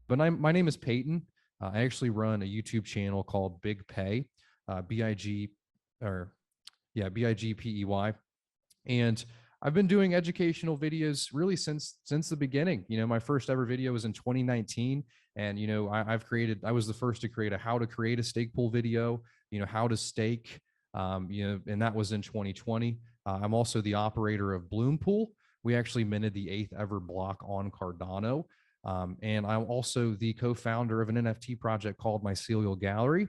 But my name is Peyton. I actually run a YouTube channel called Big Pay, B-I-G, or yeah, B-I-G-P-E-Y. And I've been doing educational videos really since the beginning. My first ever video was in 2019. And, I was the first to create a how to create a stake pool video, how to stake, and that was in 2020. I'm also the operator of Bloom Pool. We actually minted the 8th ever block on Cardano. And I'm also the co-founder of an NFT project called Mycelial Gallery.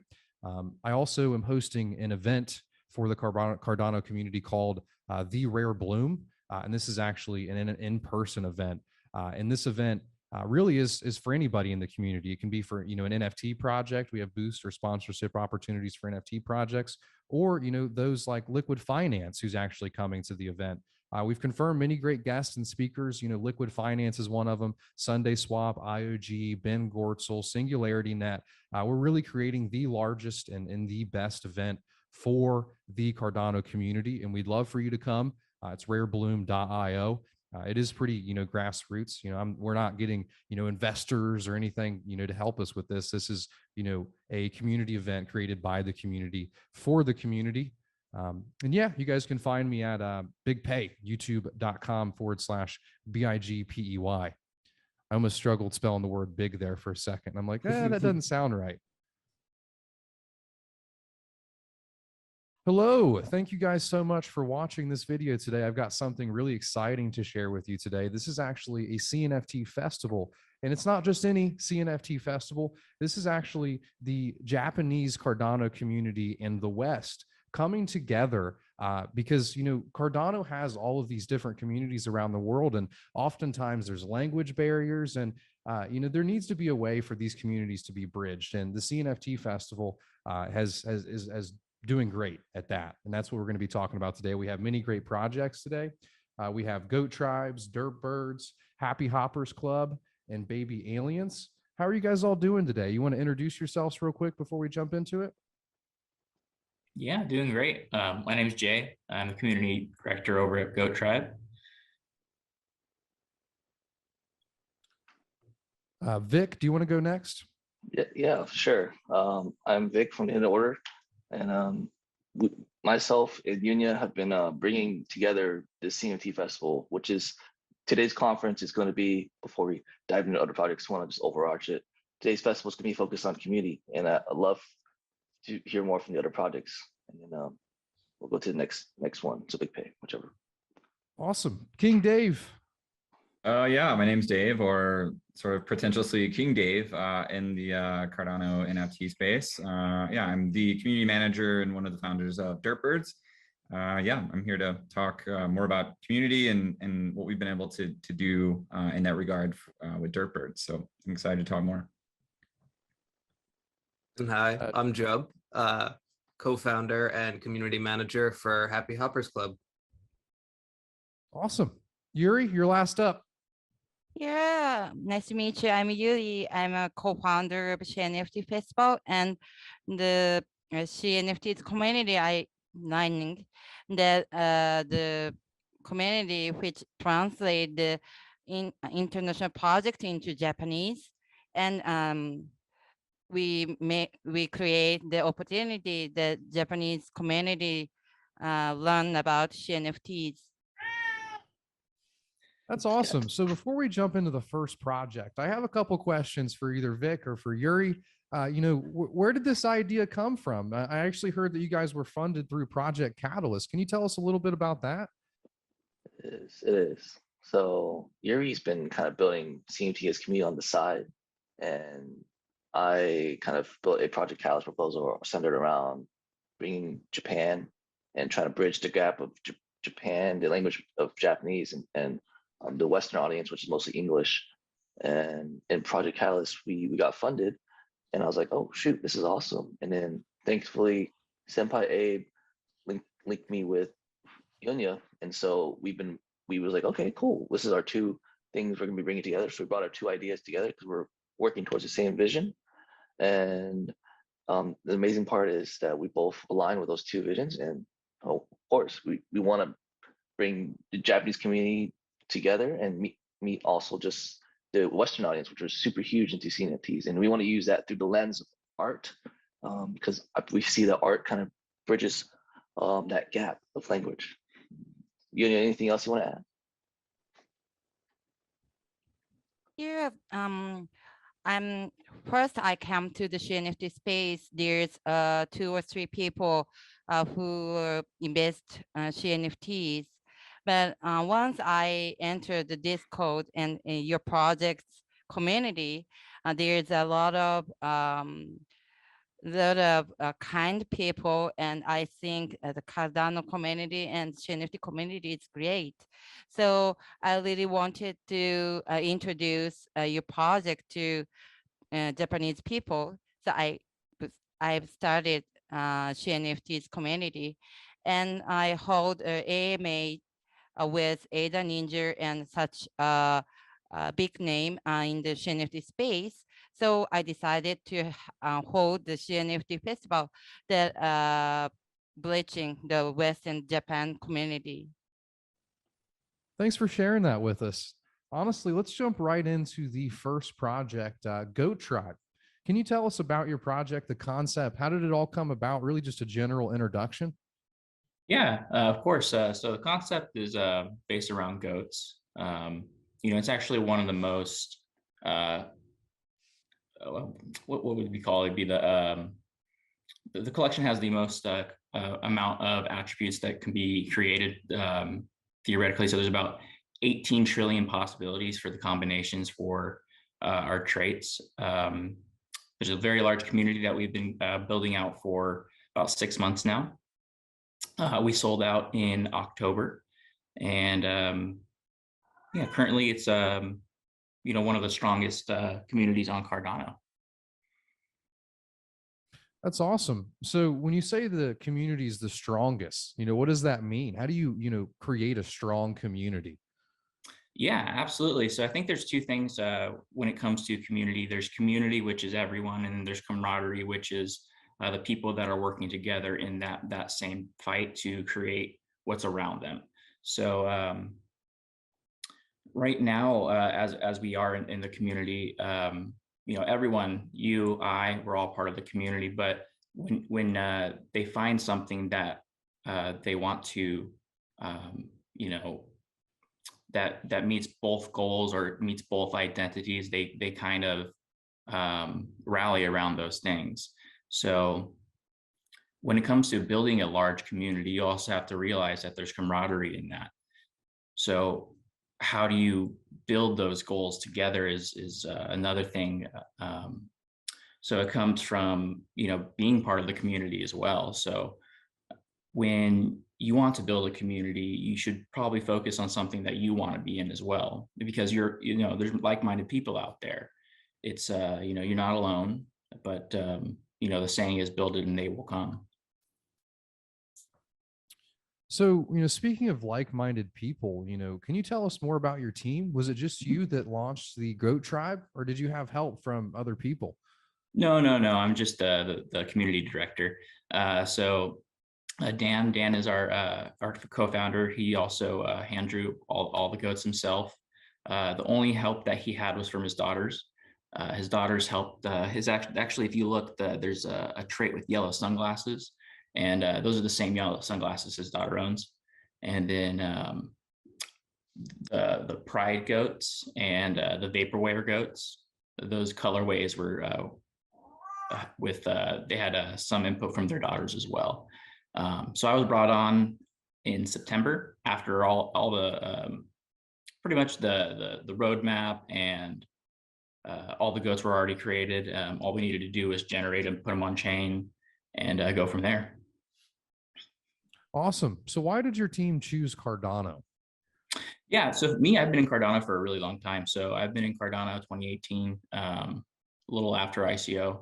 I also am hosting an event for the Cardano community called The Rare Bloom. And this is actually an in-person event. And this event really is for anybody in the community. It can be for, an NFT project. We have boost or sponsorship opportunities for NFT projects, or, those like Liquid Finance, who's actually coming to the event. We've confirmed many great guests and speakers. Liquid Finance is one of them. Sunday Swap, IOG, Ben Gortzel, Singularity Net. We're really creating the largest and the best event for the Cardano community, and we'd love for you to come. It's rarebloom.io. It is pretty, grassroots. We're not getting, investors or anything, to help us with this. This is, a community event created by the community for the community. And yeah, you guys can find me at BigPay, youtube.com/BIGPEY. I almost struggled spelling the word big there for a second. I'm like, that doesn't sound right. Hello, thank you guys so much for watching this video today. I've got something really exciting to share with you today. This is actually a CNFT festival, and it's not just any CNFT festival. This is actually the Japanese Cardano community in the West coming together because, Cardano has all of these different communities around the world, and oftentimes there's language barriers, and there needs to be a way for these communities to be bridged. And the CNFT festival has doing great at that. And that's what we're going to be talking about today. We have many great projects today. We have Goat Tribes, Derp Birds, Happy Hoppers Club, and Baby Aliens. How are you guys all doing today? You want to introduce yourselves real quick before we jump into it? Yeah, doing great. My name is Jay. I'm the community director over at Goat Tribe. Vic, do you want to go next? Yeah, sure. I'm Vic from In Order. And myself and Yunya have been bringing together the CNFT Festival, which is today's conference is going to be, before we dive into other projects, I want to just overarch it. Today's festival is going to be focused on community, and I'd love to hear more from the other projects. And then we'll go to the next one. So Big Pay, whichever. Awesome. King Dave. Yeah, my name's Dave, or sort of pretentiously King Dave in the Cardano NFT space. Yeah, I'm the community manager and one of the founders of Derp Birds. Yeah, I'm here to talk more about community and what we've been able to do in that regard with Derp Birds. So I'm excited to talk more. Hi, I'm Job, co-founder and community manager for Happy Hoppers Club. Awesome. Yuri, you're last up. Yeah, nice to meet you. I'm Yuri. I'm a co-founder of CNFT Festival and the CNFT community I running the community which translate the international project into Japanese, and we create the opportunity that Japanese community learn about CNFTs. That's awesome. So before we jump into the first project, I have a couple questions for either Vic or for Yuri. Where did this idea come from? I actually heard that you guys were funded through Project Catalyst. Can you tell us a little bit about that? It is. So Yuri's been kind of building CNFT as community on the side, and I kind of built a Project Catalyst proposal centered around bringing Japan and trying to bridge the gap of Japan, the language of Japanese, and the Western audience, which is mostly English. And in Project Catalyst, we got funded, and I was like, oh shoot, this is awesome. And then thankfully, Senpai Abe linked me with Yunya, and so we was like, okay, cool. This is our two things we're gonna be bringing together. So we brought our two ideas together because we're working towards the same vision. And the amazing part is that we both align with those two visions, and of course, we want to bring the Japanese community together and meet also just the Western audience, which was super huge into CNFTs, and we want to use that through the lens of art, because we see that art kind of bridges that gap of language. You know, anything else you want to add? Yeah, first I come to the CNFT space. There's 2 or 3 people who invest CNFTs. But once I enter the Discord and your project's community, there's a lot of kind people, and I think the Cardano community and CNFT community is great. So I really wanted to introduce your project to Japanese people. So I've started CNFT's community, and I hold AMA with Ada Ninja and such a big name in the CNFT space. So I decided to hold the CNFT Festival that bridging the Western Japan community. Thanks for sharing that with us. Honestly, let's jump right into the first project, Goat Tribe. Can you tell us about your project, the concept? How did it all come about? Really just a general introduction? Yeah, of course. So the concept is based around goats. You know, it's actually one of the most, what would we call it? Be the collection has the most amount of attributes that can be created theoretically. So there's about 18 trillion possibilities for the combinations for our traits. There's a very large community that we've been building out for about 6 months now. We sold out in October, and yeah, currently it's you know, one of the strongest communities on Cardano. That's awesome. So when you say the community is the strongest, you know, what does that mean? How do you, you know, create a strong community? Yeah, absolutely. So I think there's 2 things when it comes to community. There's community, which is everyone, and there's camaraderie, which is the people that are working together in that same fight to create what's around them. So right now, as we are in the community, you know, everyone, you, I, we're all part of the community. But when they find something that they want to, you know, that meets both goals or meets both identities, they kind of rally around those things. So when it comes to building a large community, you also have to realize that there's camaraderie in that. So how do you build those goals together is another thing. So it comes from, you know, being part of the community as well. So when you want to build a community, you should probably focus on something that you want to be in as well, because you know, there's like-minded people out there. It's, you know, you're not alone, but, you know, the saying is build it and they will come. So, you know, speaking of like-minded people, you know, can you tell us more about your team? Was it just you that launched the Goat Tribe, or did you have help from other people? No. I'm just the community director. So Dan is our co-founder. He also hand drew all the goats himself. The only help that he had was from his daughters. His daughters helped. Actually, if you look, there's a trait with yellow sunglasses, and those are the same yellow sunglasses his daughter owns. And then the pride goats and the vaporware goats, those colorways were with they had some input from their daughters as well. So I was brought on in September after all the pretty much the roadmap and all the goats were already created. All we needed to do was generate them, put them on chain, and go from there. Awesome. So why did your team choose Cardano? Yeah, so me, I've been in Cardano for a really long time. So I've been in Cardano 2018, a little after ICO.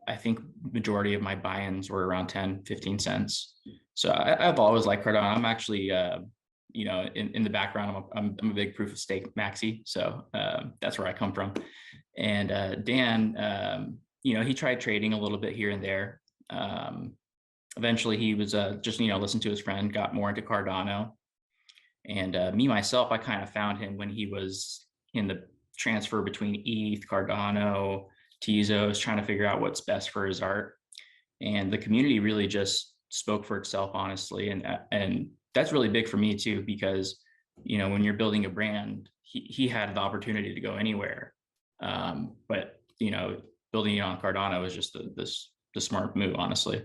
I think majority of my buy-ins were around 10, 15 cents. So I've always liked Cardano. I'm actually, you know, in the background, I'm a big proof of stake maxi. So that's where I come from. And Dan, you know, he tried trading a little bit here and there. Eventually he was just, you know, listened to his friend, got more into Cardano. And me, myself, I kind of found him when he was in the transfer between ETH, Cardano, Tezos, trying to figure out what's best for his art. And the community really just spoke for itself, honestly. And that's really big for me too, because, you know, when you're building a brand, he had the opportunity to go anywhere. But, you know, building it on Cardano is just the smart move, honestly.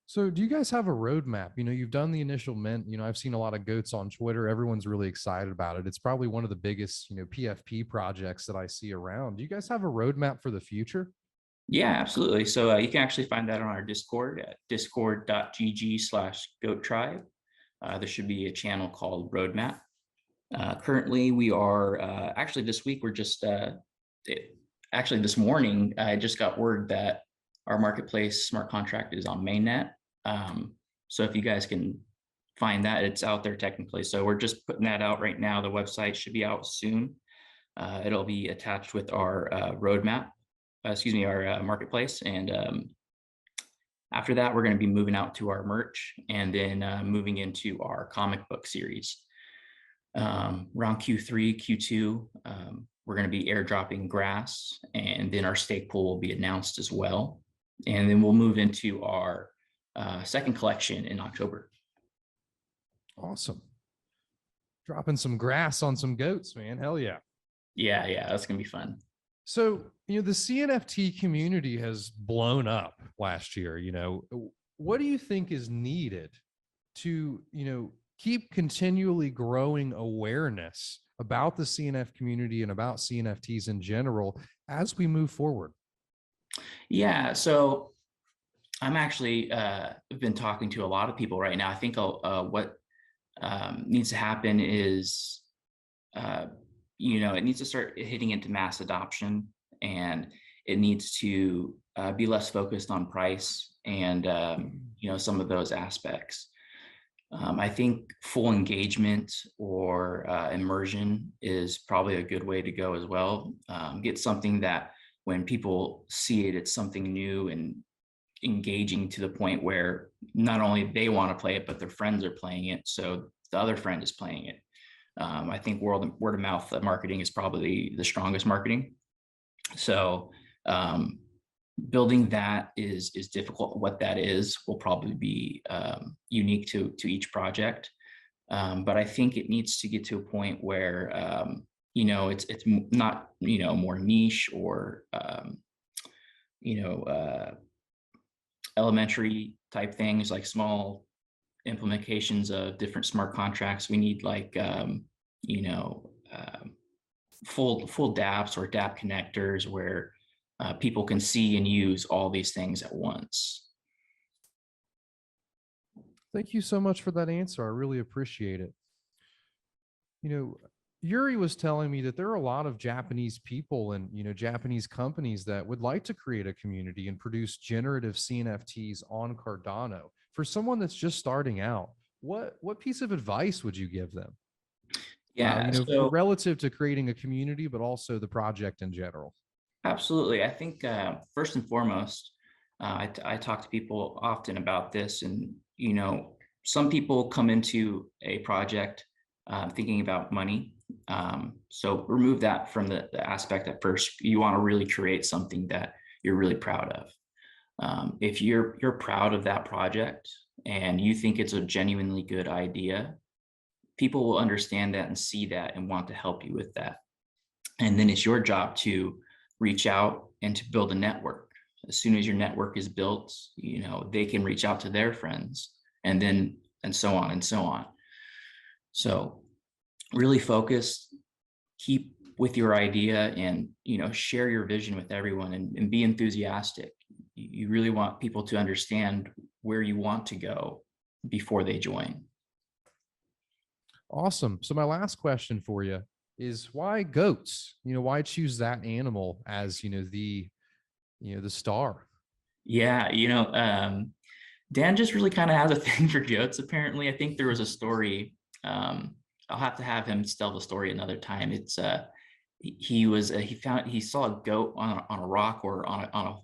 So do you guys have a roadmap? You know, you've done the initial mint, you know, I've seen a lot of goats on Twitter. Everyone's really excited about it. It's probably one of the biggest, you know, PFP projects that I see around. Do you guys have a roadmap for the future? Yeah, absolutely. So you can actually find that on our Discord at discord.gg/goattribe. There should be a channel called Roadmap. Currently, we are actually this week, we're just actually this morning, I just got word that our marketplace smart contract is on mainnet. So if you guys can find that, it's out there technically. So we're just putting that out right now. The website should be out soon. It'll be attached with our roadmap, our marketplace. And after that, we're going to be moving out to our merch and then moving into our comic book series. Around Q3, Q2, we're going to be airdropping grass, and then our stake pool will be announced as well. And then we'll move into our second collection in October. Awesome. Dropping some grass on some goats, man. Hell yeah. Yeah, that's going to be fun. So, you know, the CNFT community has blown up last year. You know, what do you think is needed to, you know, keep continually growing awareness about the CNF community and about CNFTs in general as we move forward? Yeah, so I'm actually been talking to a lot of people right now. I think what needs to happen is, you know, it needs to start hitting into mass adoption, and it needs to be less focused on price and, you know, some of those aspects. I think full engagement or immersion is probably a good way to go as well. Get something that when people see it, it's something new and engaging to the point where not only they want to play it, but their friends are playing it. So the other friend is playing it. I think word of mouth marketing is probably the strongest marketing. So building that is difficult. What that is will probably be unique to each project. But I think it needs to get to a point where you know, it's not, you know, more niche or you know, elementary type things like small implementations of different smart contracts. We need like you know, full dApps or dApp connectors where people can see and use all these things at once. Thank you so much for that answer. I really appreciate it. You know, Yuri was telling me that there are a lot of Japanese people and, you know, Japanese companies that would like to create a community and produce generative CNFTs on Cardano. For someone that's just starting out, what piece of advice would you give them? Yeah, you know, so relative to creating a community, but also the project in general. absolutely. I think first and foremost, I talk to people often about this, and you know, some people come into a project thinking about money. So remove that from the aspect at first. You want to really create something that you're really proud of. If you're proud of that project and you think it's a genuinely good idea, people will understand that and see that and want to help you with that. And then it's your job to reach out and to build a network. As soon as your network is built, you know, they can reach out to their friends, and then, and so on and so on. So really focus, keep with your idea, and, you know, share your vision with everyone, and be enthusiastic. You really want people to understand where you want to go before they join. Awesome. So my last question for you is, why goats? You know, why choose that animal as, you know, the star? Yeah, you know, Dan just really kind of has a thing for goats, apparently. I think there was a story. I'll have to have him tell the story another time. It's he saw a goat on a rock or on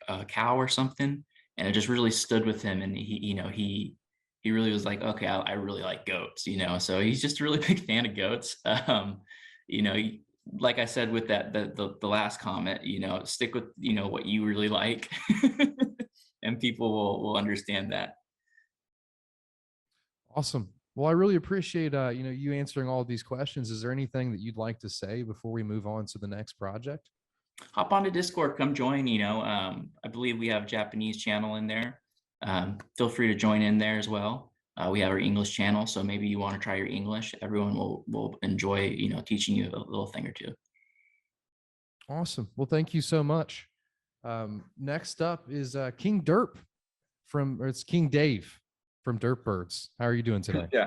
a cow or something, and it just really stood with him. And he he really was like, okay, I really like goats, you know, so he's just a really big fan of goats. You know, like I said with that the last comment, you know, stick with, you know, what you really like, and people will understand that. Awesome. Well, I really appreciate you know, you answering all of these questions. Is there anything that you'd like to say before we move on to the next project? Hop onto Discord, come join, you know, I believe we have a Japanese channel in there. Feel free to join in there as well. We have our English channel, so maybe you want to try your English. Everyone will enjoy, you know, teaching you a little thing or two. Awesome. Well, thank you so much. Next up is King Derp or it's King Dave from Derp Birds. How are you doing today? Yeah,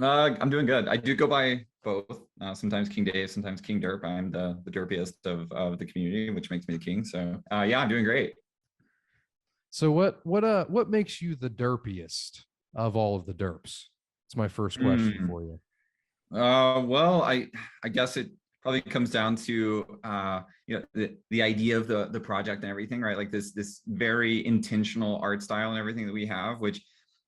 I'm doing good. I do go by both. Sometimes King Dave, sometimes King Derp. I'm the derpiest of the community, which makes me the king. So yeah, I'm doing great. So what makes you the derpiest of all of the derps? It's my first question for you. Well, I guess it probably comes down to you know, the idea of the project and everything, right? Like this very intentional art style and everything that we have, which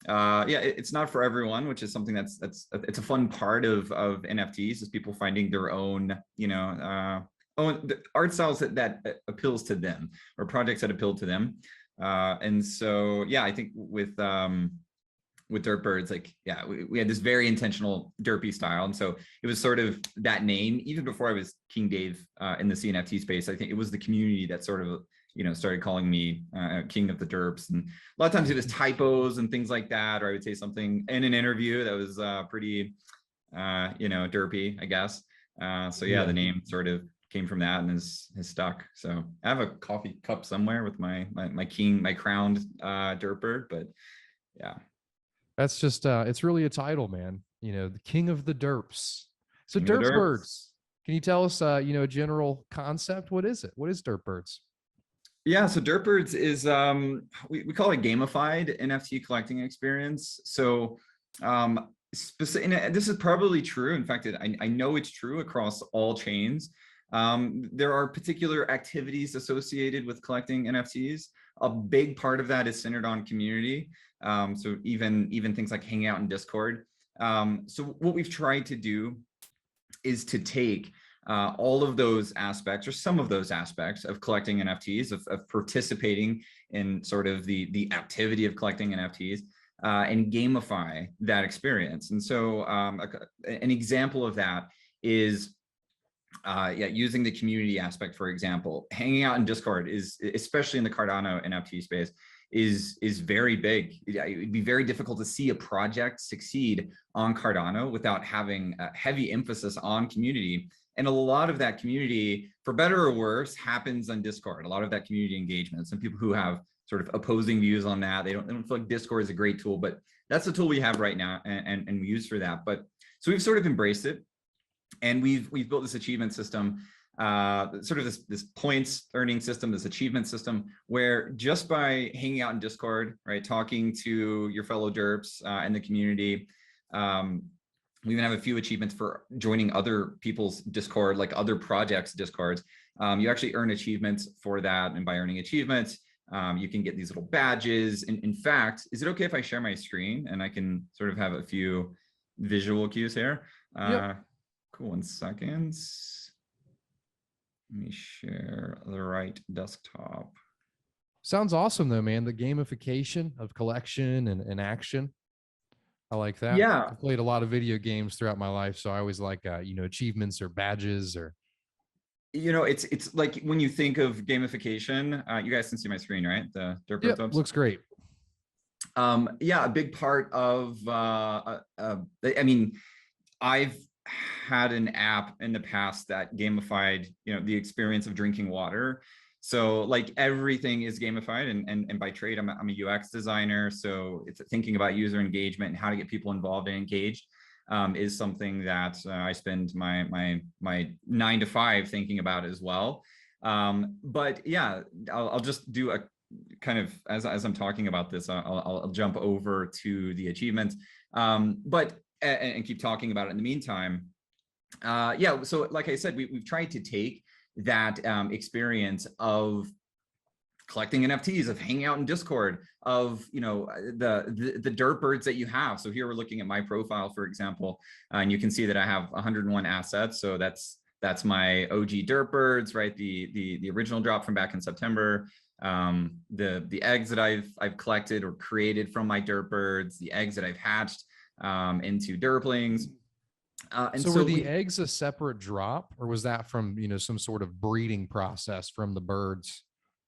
yeah, it's not for everyone, which is something it's a fun part of NFTs, is people finding their own, you know, own art styles that appeals to them, or projects that appeal to them. And so yeah, I think with Derp Birds, like, yeah, we had this very intentional derpy style, and so it was sort of that name even before I was King Dave in the CNFT space. I think it was the community that sort of, you know, started calling me King of the Derps, and a lot of times it was typos and things like that, or I would say something in an interview that was pretty you know, derpy, I guess. So yeah, the name sort of came from that and has stuck. So I have a coffee cup somewhere with my crowned Derp Bird, but yeah. That's just it's really a title, man. You know, the King of the Derps. So King of the Derp Derps. Birds. Can you tell us you know, a general concept? What is it? What is Derp Birds? Yeah, so Derp Birds is we call it gamified NFT collecting experience. So and this is probably true. In fact, I know it's true across all chains. There are particular activities associated with collecting NFTs. A big part of that is centered on community. So even things like hanging out in Discord. So what we've tried to do is to take all of those aspects, or some of those aspects of collecting NFTs, of participating in sort of the activity of collecting NFTs, and gamify that experience. And so an example of that is yeah, using the community aspect. For example, hanging out in Discord is, especially in the Cardano NFT space, is very big. It would be very difficult to see a project succeed on Cardano without having a heavy emphasis on community. And a lot of that community, for better or worse, happens on Discord. A lot of that community engagement. Some people who have sort of opposing views on that, they don't feel like Discord is a great tool, but that's the tool we have right now, and we use for that. But so we've sort of embraced it, and we've built this achievement system, sort of this points earning system, this achievement system, where just by hanging out in Discord, right, talking to your fellow derps in the community, we even have a few achievements for joining other people's Discord, like other projects' Discords. You actually earn achievements for that, and by earning achievements, you can get these little badges. And in fact, is it okay if I share my screen and I can sort of have a few visual cues here? Yep. Cool, 1 second. Let me share the right desktop. Sounds awesome though, man. The gamification of collection and action. I like that. Yeah. I've played a lot of video games throughout my life, so I always like you know, achievements or badges, or, you know, it's like when you think of gamification, you guys can see my screen, right? The Derp yep, Birds. looks great. Yeah, a big part of I mean, I've had an app in the past that gamified, you know, the experience of drinking water. So like everything is gamified, and by trade, I'm a UX designer. So it's thinking about user engagement and how to get people involved and engaged is something that I spend my 9 to 5 thinking about as well. But yeah, I'll just do a kind of, as I'm talking about this, I'll jump over to the achievements, but and keep talking about it in the meantime. Yeah, so like I said, we've tried to take that experience of collecting NFTs, of hanging out in Discord, of, you know, the Derp birds that you have. So here we're looking at my profile, for example, and you can see that I have 101 assets. So that's my OG Derp birds, right? The original drop from back in September. The eggs that I've collected or created from my Derp birds, the eggs that I've hatched into Derplings. And so were the eggs a separate drop, or was that from, you know, some sort of breeding process from the birds?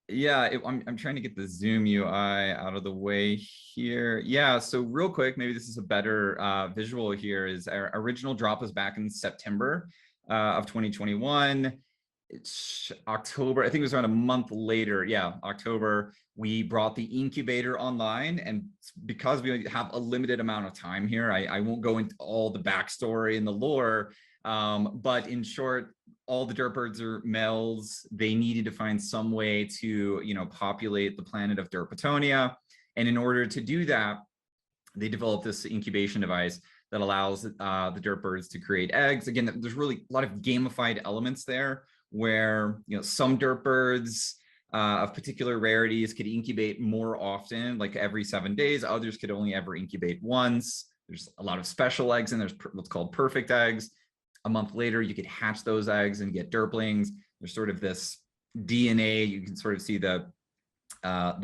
Yeah, I'm trying to get the Zoom UI out of the way here. Yeah, so real quick, maybe this is a better visual here, is our original drop was back in September of 2021. It's October, I think it was around a month later. Yeah, October, we brought the incubator online, and because we have a limited amount of time here, I won't go into all the backstory and the lore, but in short, all the Derp birds are males. They needed to find some way to, you know, populate the planet of Derpatonia, and in order to do that, they developed this incubation device that allows the Derp birds to create eggs. Again, there's really a lot of gamified elements there, where, you know, some Derp birds of particular rarities could incubate more often, like every 7 days. Others could only ever incubate once. There's a lot of special eggs, and there's what's called perfect eggs. A month later, you could hatch those eggs and get Derplings. There's sort of this DNA. You can sort of see the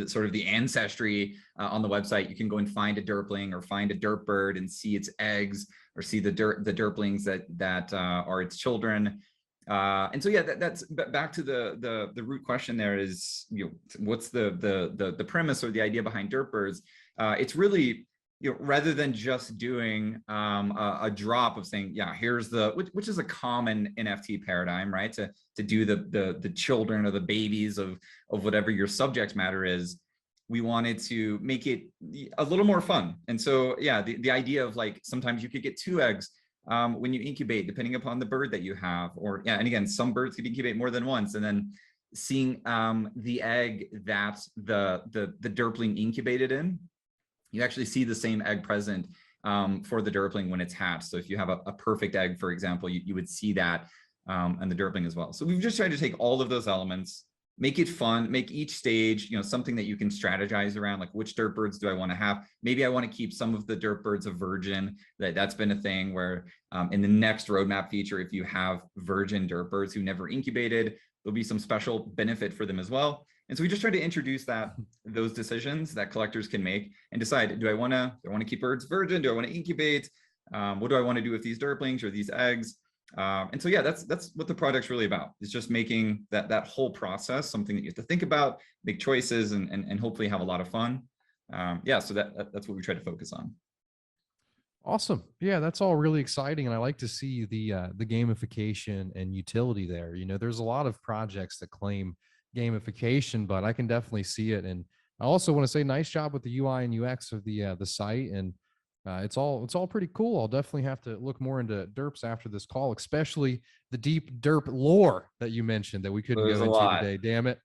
sort of the ancestry on the website. You can go and find a Derpling or find a Derp bird and see its eggs, or see the Derplings that are its children. And so, yeah, that's back to the root question there is, you know, what's the premise or the idea behind Derp birds? It's really, you know, rather than just doing a drop of saying, yeah, here's which is a common NFT paradigm, right? To do the children or the babies of whatever your subject matter is. We wanted to make it a little more fun. And so, yeah, the idea of, like, sometimes you could get 2 eggs when you incubate, depending upon the bird that you have, or, yeah, and again, some birds could incubate more than once, and then seeing the egg that the Derpling incubated in, you actually see the same egg present for the Derpling when it's hatched. So if you have a perfect egg, for example, you would see that and the Derpling as well. So we've just tried to take all of those elements, make it fun, make each stage, you know, something that you can strategize around, like, which Derp birds do I want to have? Maybe I want to keep some of the Derp birds a virgin. That's been a thing where in the next roadmap feature, if you have virgin Derp birds who never incubated, there'll be some special benefit for them as well. And so we just try to introduce those decisions that collectors can make and decide, do I want to keep birds virgin? Do I want to incubate? What do I want to do with these Derplings or these eggs? And so, yeah, that's what the project's really about. It's just making that whole process something that you have to think about, make choices, and hopefully have a lot of fun. Yeah, so that's what we try to focus on. Awesome. Yeah, that's all really exciting. And I like to see the gamification and utility there. You know, there's a lot of projects that claim gamification, but I can definitely see it. And I also want to say, nice job with the UI and UX of the site. And it's all pretty cool. I'll definitely have to look more into Derps after this call, especially the deep Derp lore that you mentioned that we couldn't go into today. Damn it.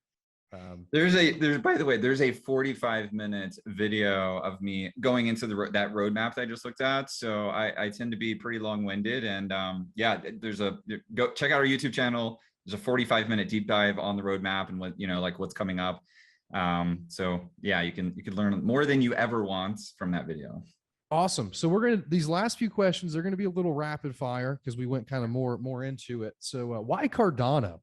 By the way, there's a 45-minute video of me going into that roadmap that I just looked at. So I tend to be pretty long-winded, and yeah, go check out our YouTube channel. There's a 45-minute deep dive on the roadmap and what, you know, like what's coming up. So yeah, you can learn more than you ever want from that video. Awesome. So these last few questions are going to be a little rapid fire because we went kind of more into it. So why Cardano?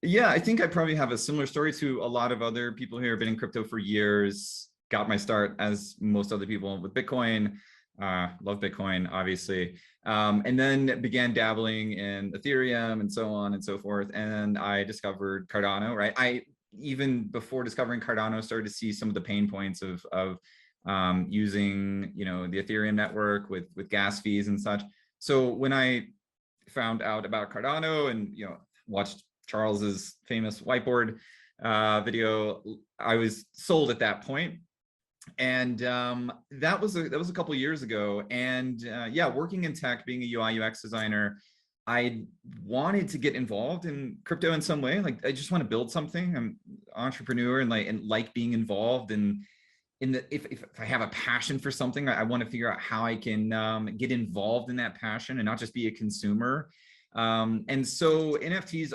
Yeah, I think I probably have a similar story to a lot of other people here. I've been in crypto for years, got my start as most other people with Bitcoin. Love Bitcoin, obviously. And then began dabbling in Ethereum and so on and so forth. And I discovered Cardano, right? I, even before discovering Cardano, started to see some of the pain points of using, you know, the Ethereum network with gas fees and such. So when I found out about Cardano and, you know, watched Charles's famous whiteboard video, I was sold at that point. And that was a couple of years ago. And yeah, working in tech, being a UI UX designer, I wanted to get involved in crypto in some way. Like, I just want to build something. I'm an entrepreneur and like being involved if I have a passion for something, I want to figure out how I can get involved in that passion and not just be a consumer. And so NFTs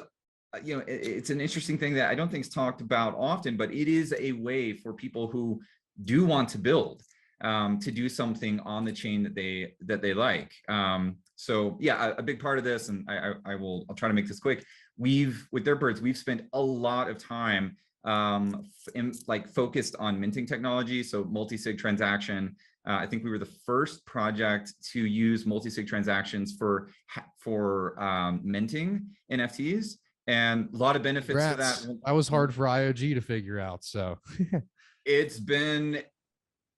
you know, it's an interesting thing that I don't think is talked about often, but it is a way for people who do want to build to do something on the chain that they like. So yeah, a big part of this, and I'll try to make this quick. With Derp, we've spent a lot of time focused on minting technology, so multi-sig transaction. I think we were the first project to use multi-sig transactions for minting NFTs, and a lot of benefits to that. That was hard for IOG to figure out. So it's been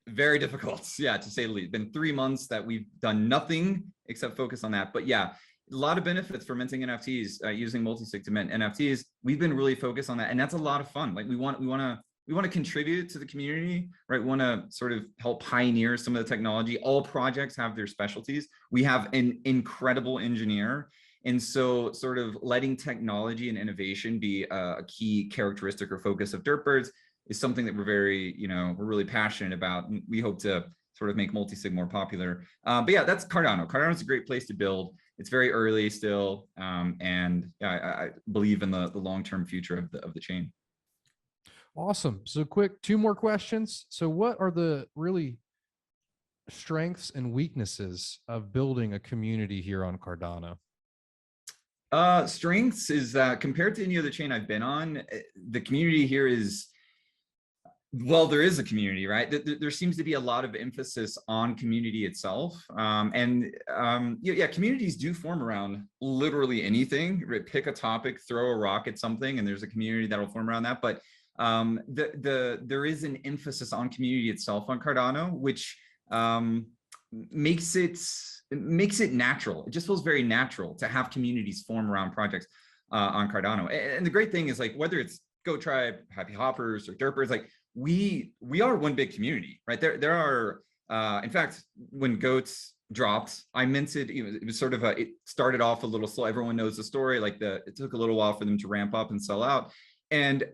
very difficult, yeah, to say the least. It's been 3 months that we've done nothing except focus on that. But yeah, a lot of benefits for minting NFTs, using multi-sig to mint NFTs. We've been really focused on that, and that's a lot of fun. Like we want to contribute to the community, right? We want to sort of help pioneer some of the technology. All projects have their specialties. We have an incredible engineer, and so sort of letting technology and innovation be a key characteristic or focus of Derp is something that we're we're really passionate about. And we hope to sort of make multi-sig more popular. But yeah, that's Cardano. Cardano is a great place to build. It's very early still, and I believe in the long-term future of the chain. Awesome. So quick, 2 more questions. So what are the really strengths and weaknesses of building a community here on Cardano? Strengths is that compared to any other chain I've been on, the community here is, well, there is a community, right? There seems to be a lot of emphasis on community itself. Yeah, communities do form around literally anything. Pick a topic, throw a rock at something, and there's a community that'll form around that. But there is an emphasis on community itself on Cardano, which makes it natural. It just feels very natural to have communities form around projects on Cardano. And the great thing is, like, whether it's Goat Tribe, Happy Hoppers, or Derpers, like we are one big community, right? There are, in fact, when Goats dropped, I minted. It was sort of it started off a little slow. Everyone knows the story. Like it took a little while for them to ramp up and sell out, and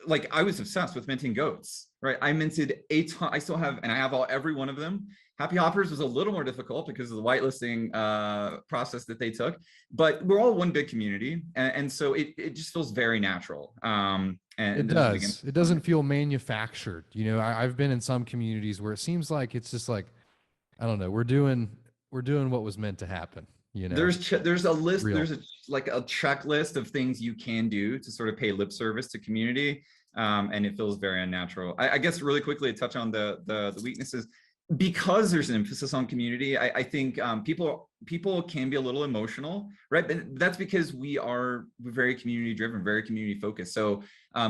like I was obsessed with minting Goats, right? I minted a ton. I still have, and I have every one of them. Happy Hoppers was a little more difficult because of the whitelisting process that they took, but we're all one big community, and so it just feels very natural. And it does. It doesn't feel manufactured. You know, I've been in some communities where it seems like it's just like, I don't know, we're doing what was meant to happen. You know, there's a list, there's a checklist of things you can do to sort of pay lip service to community, and it feels very unnatural. I guess really quickly to touch on the weaknesses, because there's an emphasis on community. I think people can be a little emotional, right? But that's because we're very community driven, very community focused. So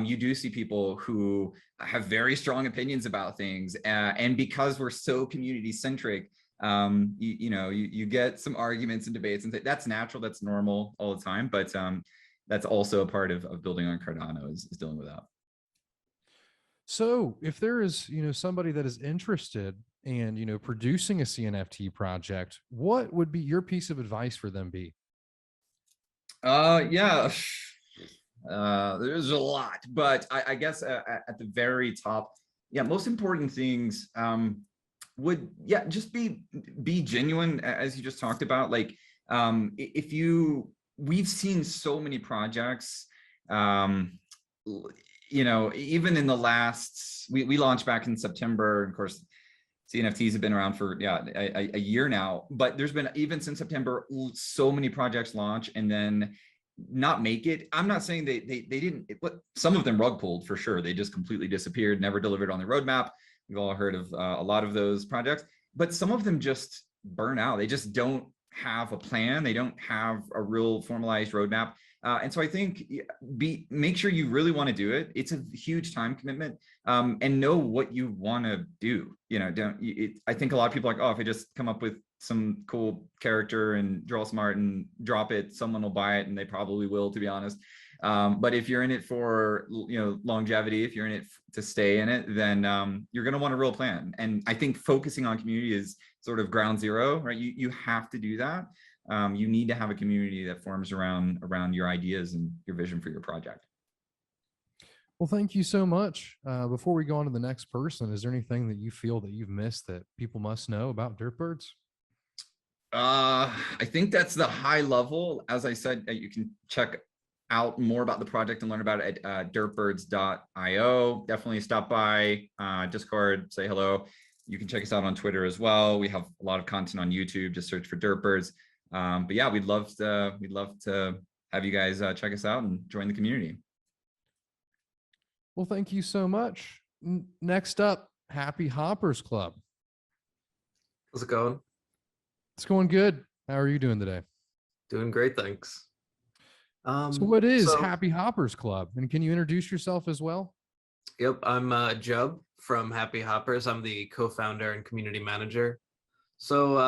you do see people who have very strong opinions about things, and because we're so community centric, you get some arguments and debates, and that's natural, that's normal all the time. But that's also a part of building on Cardano is dealing with that. So if there is, somebody that is interested and, producing a CNFT project, what would be your piece of advice for them be? Yeah, there's a lot, but I guess at the very top, yeah, most important things would, yeah, just be genuine, as you just talked about. Like, we've seen so many projects, even in the last, we launched back in September. Of course, CNFTs have been around for a year now, but there's been, even since September, so many projects launch and then not make it. I'm not saying they didn't, but some of them rug pulled for sure. They just completely disappeared, never delivered on the roadmap. We've all heard of a lot of those projects, but some of them just burn out. They just don't have a plan. They don't have a real formalized roadmap. And so I think make sure you really want to do it. It's a huge time commitment, and know what you want to do. I think a lot of people are like, oh, if I just come up with some cool character and draw some art and drop it, someone will buy it, and they probably will, to be honest. But if you're in it for longevity, if you're in it to stay in it, then you're going to want a real plan. And I think focusing on community is sort of ground zero, right? You have to do that. You need to have a community that forms around your ideas and your vision for your project. Well, thank you so much. Before we go on to the next person, is there anything that you feel that you've missed that people must know about Derp? I think that's the high level. As I said, you can check out more about the project and learn about it at derpbirds.io. Definitely stop by Discord, say hello. You can check us out on Twitter as well. We have a lot of content on YouTube. Just search for Derpbirds. But yeah, we'd love to have you guys check us out and join the community. Well, thank you so much. Next up, Happy Hoppers Club. How's it going? It's going good. How are you doing today? Doing great, thanks. So what is so- Happy Hoppers Club? And can you introduce yourself as well? Yep, I'm Jub from Happy Hoppers. I'm the co-founder and community manager. So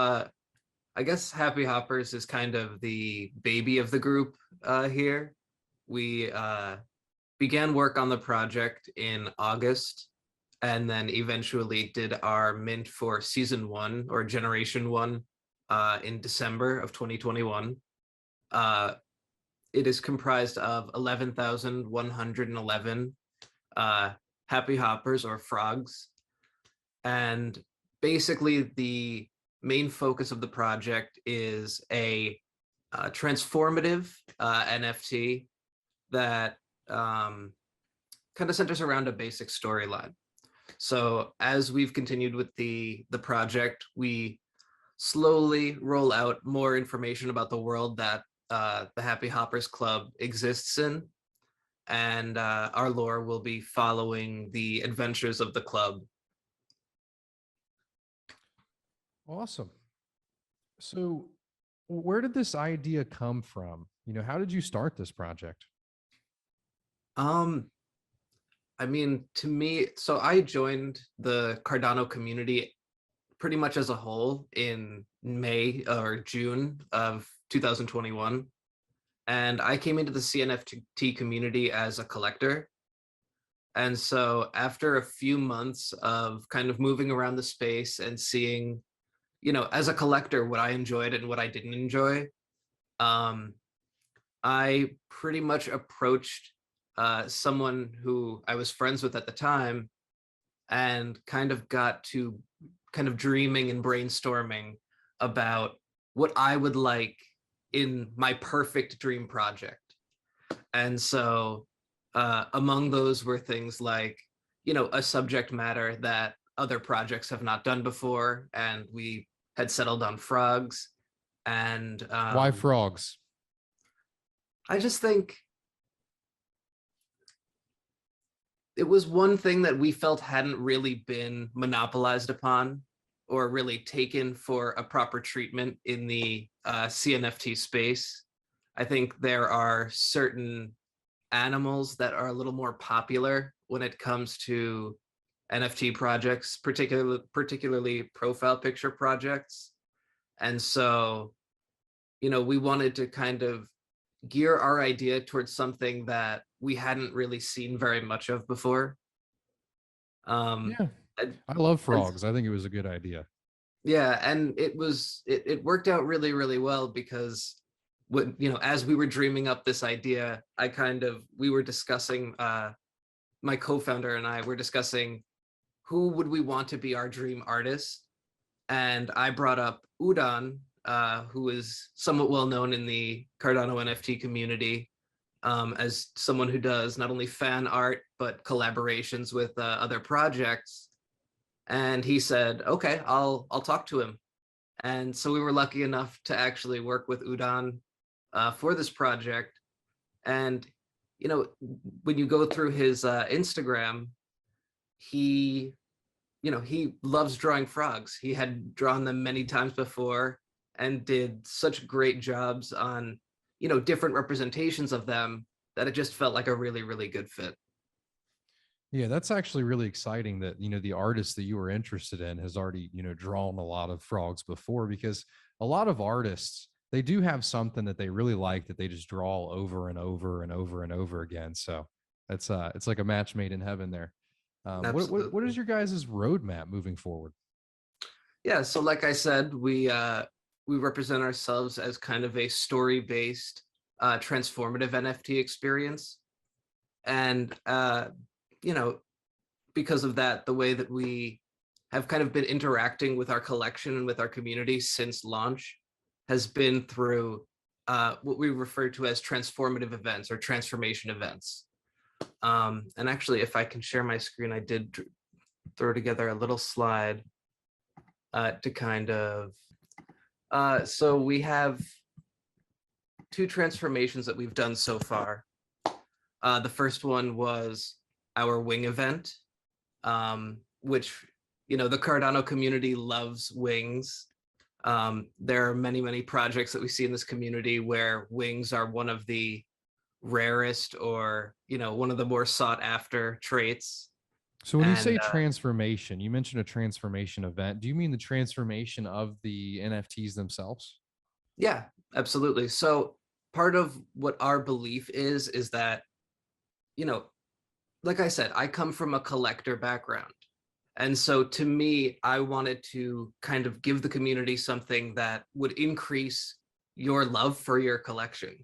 I guess Happy Hoppers is kind of the baby of the group here. We began work on the project in August, and then eventually did our mint for season 1 or generation 1 in December of 2021. It is comprised of 11,111 Happy Hoppers or frogs. And basically the main focus of the project is a transformative NFT that kind of centers around a basic storyline. So as we've continued with the project, we slowly roll out more information about the world that the Happy Hoppers Club exists in. And our lore will be following the adventures of the club. Awesome. So where did this idea come from? How did you start this project? I mean, to me, so I joined the Cardano community pretty much as a whole in May or June of 2021. And I came into the CNFT community as a collector. And so after a few months of kind of moving around the space and seeing, as a collector, what I enjoyed and what I didn't enjoy, I pretty much approached someone who I was friends with at the time and kind of got to dreaming and brainstorming about what I would like in my perfect dream project. And so among those were things like, a subject matter that other projects have not done before. And we had settled on frogs. And Why frogs? I just think it was one thing that we felt hadn't really been monopolized upon or really taken for a proper treatment in the CNFT space. I think there are certain animals that are a little more popular when it comes to NFT projects, particularly profile picture projects. And so, we wanted to kind of gear our idea towards something that we hadn't really seen very much of before. Yeah, I love frogs. I think it was a good idea. Yeah, and it worked out really, really well because as we were dreaming up this idea, we were discussing, my co-founder and I were discussing who would we want to be our dream artist. And I brought up Udan, who is somewhat well known in the Cardano NFT community as someone who does not only fan art, but collaborations with other projects. And he said, okay, I'll talk to him. And so we were lucky enough to actually work with Udan for this project. And, when you go through his Instagram, he loves drawing frogs. He had drawn them many times before and did such great jobs on, different representations of them that it just felt like a really, really good fit. Yeah, that's actually really exciting that, the artist that you were interested in has already, drawn a lot of frogs before, because a lot of artists, they do have something that they really like that they just draw over and over and over and over again. So it's like a match made in heaven there. What is your guys' roadmap moving forward? Yeah, so like I said, we represent ourselves as kind of a story-based transformative NFT experience. And because of that, the way that we have kind of been interacting with our collection and with our community since launch has been through what we refer to as transformative events or transformation events. And actually, if I can share my screen, I did throw together a little slide to kind of, so we have 2 transformations that we've done so far. The first one was our wing event, which, you know, the Cardano community loves wings. There are many, many projects that we see in this community where wings are one of the rarest or, you know, one of the more sought after traits. So when you say transformation, you mentioned a transformation event. Do you mean the transformation of the NFTs themselves? Yeah, absolutely. So part of what our belief is that, you know, like I said, I come from a collector background. And so to me, I wanted to kind of give the community something that would increase your love for your collection,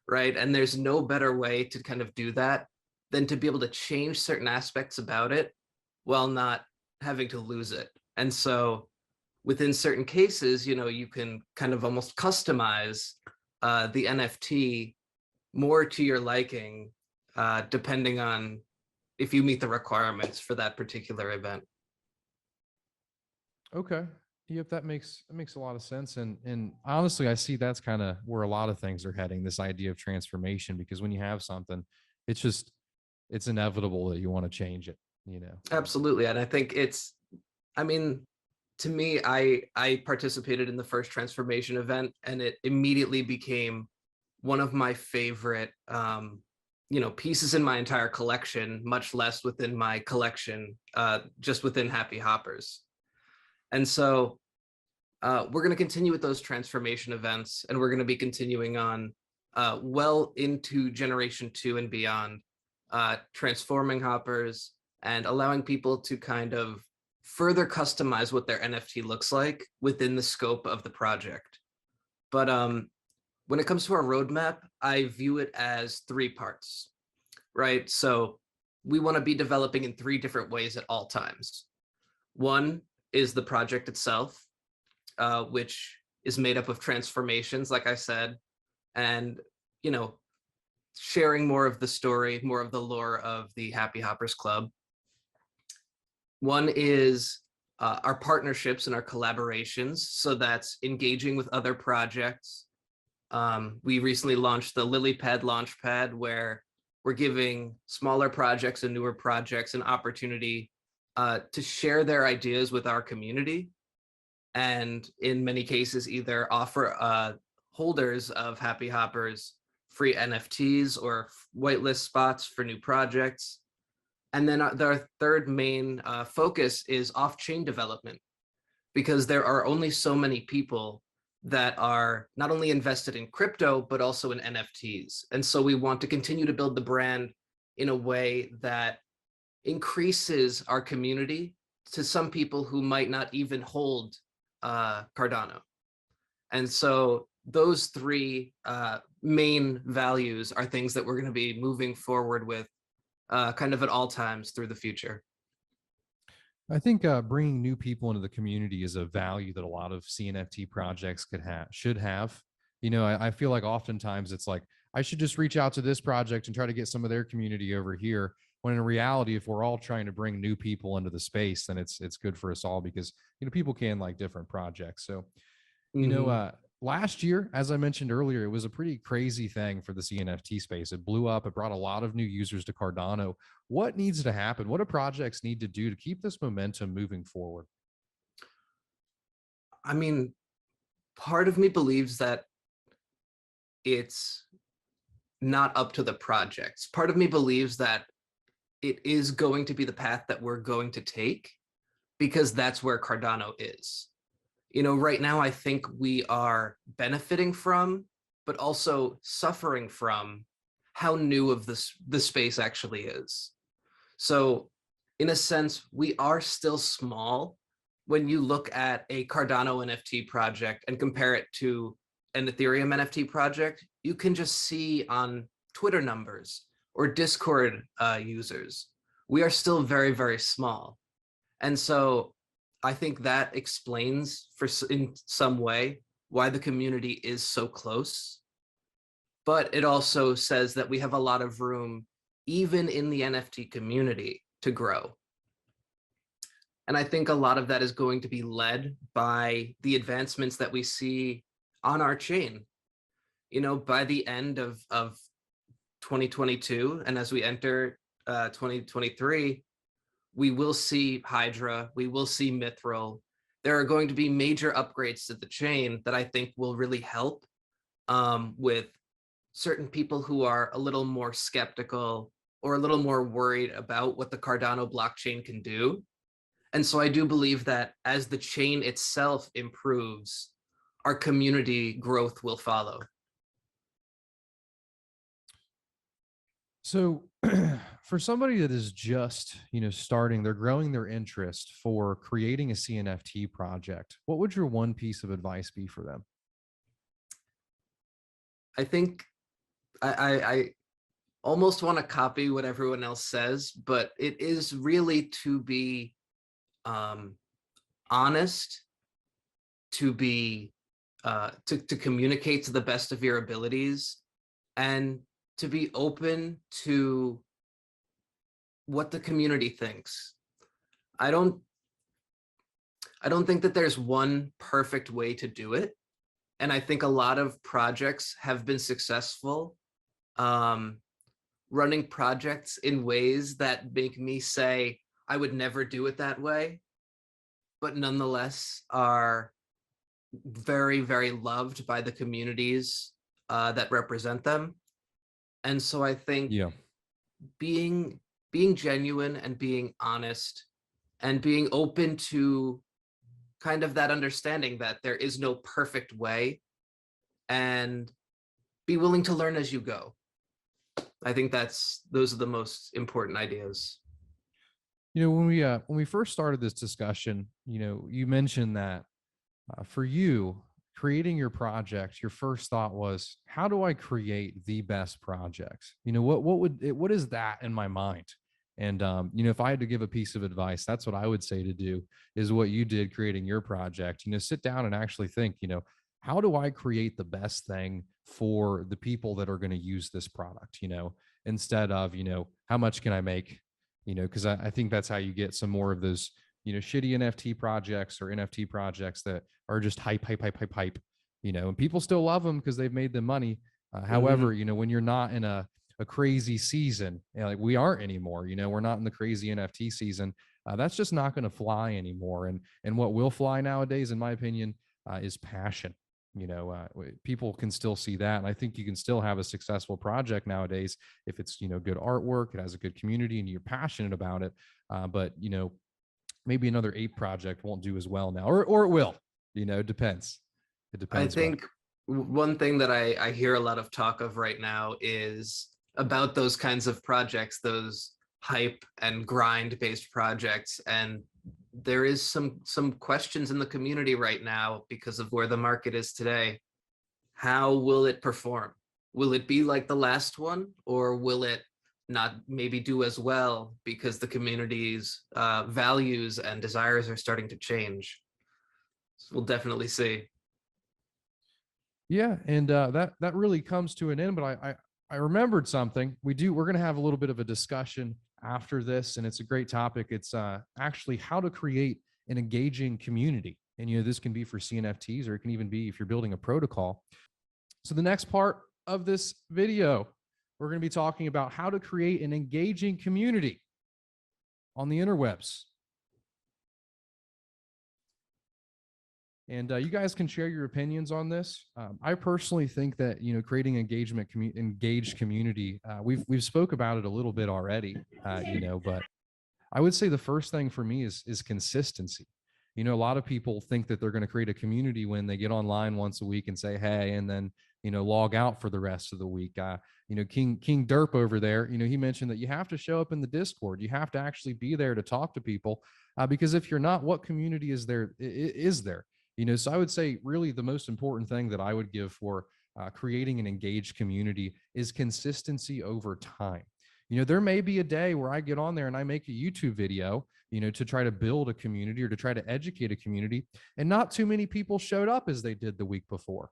right? And there's no better way to kind of do that than to be able to change certain aspects about it while not having to lose it. And so within certain cases, you know, you can kind of almost customize the NFT more to your liking, depending on if you meet the requirements for that particular event. Okay. Yep, that makes a lot of sense. And honestly, I see that's kind of where a lot of things are heading, this idea of transformation, because when you have something, it's inevitable that you want to change it, you know. Absolutely. And I think I mean, to me, I participated in the first transformation event, and it immediately became one of my favorite you know, pieces in my entire collection, much less within my collection, just within Happy Hoppers. And so we're going to continue with those transformation events, and we're going to be continuing on well into Generation 2 and beyond, transforming hoppers and allowing people to kind of further customize what their NFT looks like within the scope of the project. But when it comes to our roadmap, I view it as 3 parts, right? So we want to be developing in 3 different ways at all times. One is the project itself, which is made up of transformations, like I said, and, you know, sharing more of the story, more of the lore of the Happy Hoppers Club. One is our partnerships and our collaborations. So that's engaging with other projects. We recently launched the Lilypad Launchpad, where we're giving smaller projects and newer projects an opportunity to share their ideas with our community, and in many cases either offer holders of Happy Hoppers free NFTs or whitelist spots for new projects. And then our third main focus is off-chain development, because there are only so many people that are not only invested in crypto, but also in NFTs. And so we want to continue to build the brand in a way that increases our community to some people who might not even hold Cardano. And so those 3 main values are things that we're going to be moving forward with kind of at all times through the future. I think bringing new people into the community is a value that a lot of CNFT projects should have. You know, I feel like oftentimes it's like, I should just reach out to this project and try to get some of their community over here. When in reality, if we're all trying to bring new people into the space, then it's good for us all, because, you know, people can like different projects. So, you know, last year, as I mentioned earlier, it was a pretty crazy thing for the CNFT space. It blew up. It brought a lot of new users to Cardano. What needs to happen? What do projects need to do to keep this momentum moving forward? I mean, part of me believes that it's not up to the projects. Part of me believes that it is going to be the path that we're going to take, because that's where Cardano is. You know, right now, I think we are benefiting from, but also suffering from how new of the space actually is. So in a sense, we are still small when you look at a Cardano NFT project and compare it to an Ethereum NFT project. You can just see on Twitter numbers or Discord users, we are still very, very small. And so I think that explains in some way why the community is so close. but it also says that we have a lot of room, even in the NFT community, to grow. And I think a lot of that is going to be led by the advancements that we see on our chain. You know, by the end of 2022, and as we enter 2023, we will see Hydra, we will see Mithril. There are going to be major upgrades to the chain that I think will really help with certain people who are a little more skeptical or a little more worried about what the Cardano blockchain can do. And so I do believe that as the chain itself improves, our community growth will follow. So for somebody that is just, starting, they're growing their interest for creating a CNFT project, what would your one piece of advice be for them? I think I almost want to copy what everyone else says, but it is really to be honest, to be to communicate to the best of your abilities, and to be open to what the community thinks. I don't think that there's one perfect way to do it. And I think a lot of projects have been successful running projects in ways that make me say, I would never do it that way, but nonetheless are very, very loved by the communities that represent them. And so I think being genuine and being honest and being open to kind of that understanding that there is no perfect way, and be willing to learn as you go. I think those are the most important ideas. When we first started this discussion, you mentioned that for you, creating your project, your first thought was, how do I create the best projects? What is that in my mind? And, if I had to give a piece of advice, that's what I would say to do, is what you did creating your project. Sit down and actually think, how do I create the best thing for the people that are going to use this product, instead of, how much can I make, because I think that's how you get some more of those, shitty NFT projects or NFT projects that are just hype, and people still love them because they've made them money. However, when you're not in a crazy season, like we aren't anymore, we're not in the crazy NFT season, that's just not going to fly anymore. And what will fly nowadays, in my opinion, is passion. People can still see that. And I think you can still have a successful project nowadays if it's, good artwork, it has a good community and you're passionate about it. But, maybe another ape project won't do as well now, or it will, it depends. It depends. I think one thing that I hear a lot of talk of right now is about those kinds of projects, those hype and grind based projects. And there is some questions in the community right now because of where the market is today. How will it perform? Will it be like the last one, or will it not maybe do as well because the community's values and desires are starting to change? So we'll definitely see. Yeah, and that really comes to an end. But I remembered something. We're going to have a little bit of a discussion after this, and it's a great topic. It's actually how to create an engaging community. And this can be for CNFTs, or it can even be if you're building a protocol. So the next part of this video, we're going to be talking about how to create an engaging community on the interwebs. And you guys can share your opinions on this. I personally think that, creating engaged community, we've spoke about it a little bit already, but I would say the first thing for me is consistency. A lot of people think that they're going to create a community when they get online once a week and say, hey, and then, log out for the rest of the week. King Derp over there, he mentioned that you have to show up in the Discord. You have to actually be there to talk to people, because if you're not, what community is there? So I would say really the most important thing that I would give for creating an engaged community is consistency over time. There may be a day where I get on there and I make a YouTube video, to try to build a community or to try to educate a community, and not too many people showed up as they did the week before.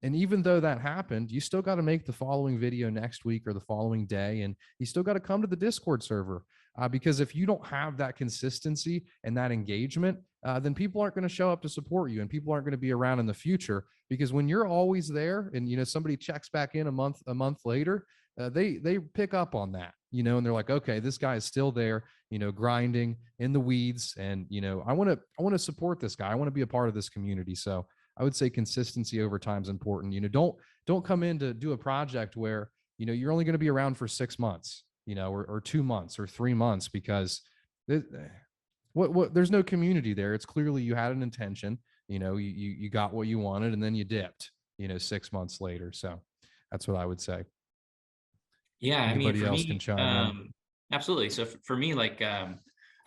And even though that happened, you still got to make the following video next week or the following day. And you still got to come to the Discord server, because if you don't have that consistency and that engagement, then people aren't going to show up to support you, and people aren't going to be around in the future. Because when you're always there and, somebody checks back in a month later, they pick up on that, and they're like, okay, this guy is still there, grinding in the weeds. And, I want to support this guy. I want to be a part of this community. So I would say consistency over time is important. Don't come in to do a project where, you're only going to be around for 6 months, or 2 months or 3 months, because there's no community there. It's clearly you had an intention, you got what you wanted, and then you dipped, 6 months later. So that's what I would say. Yeah, Anybody for else me, can chime in. absolutely. So for me, like, I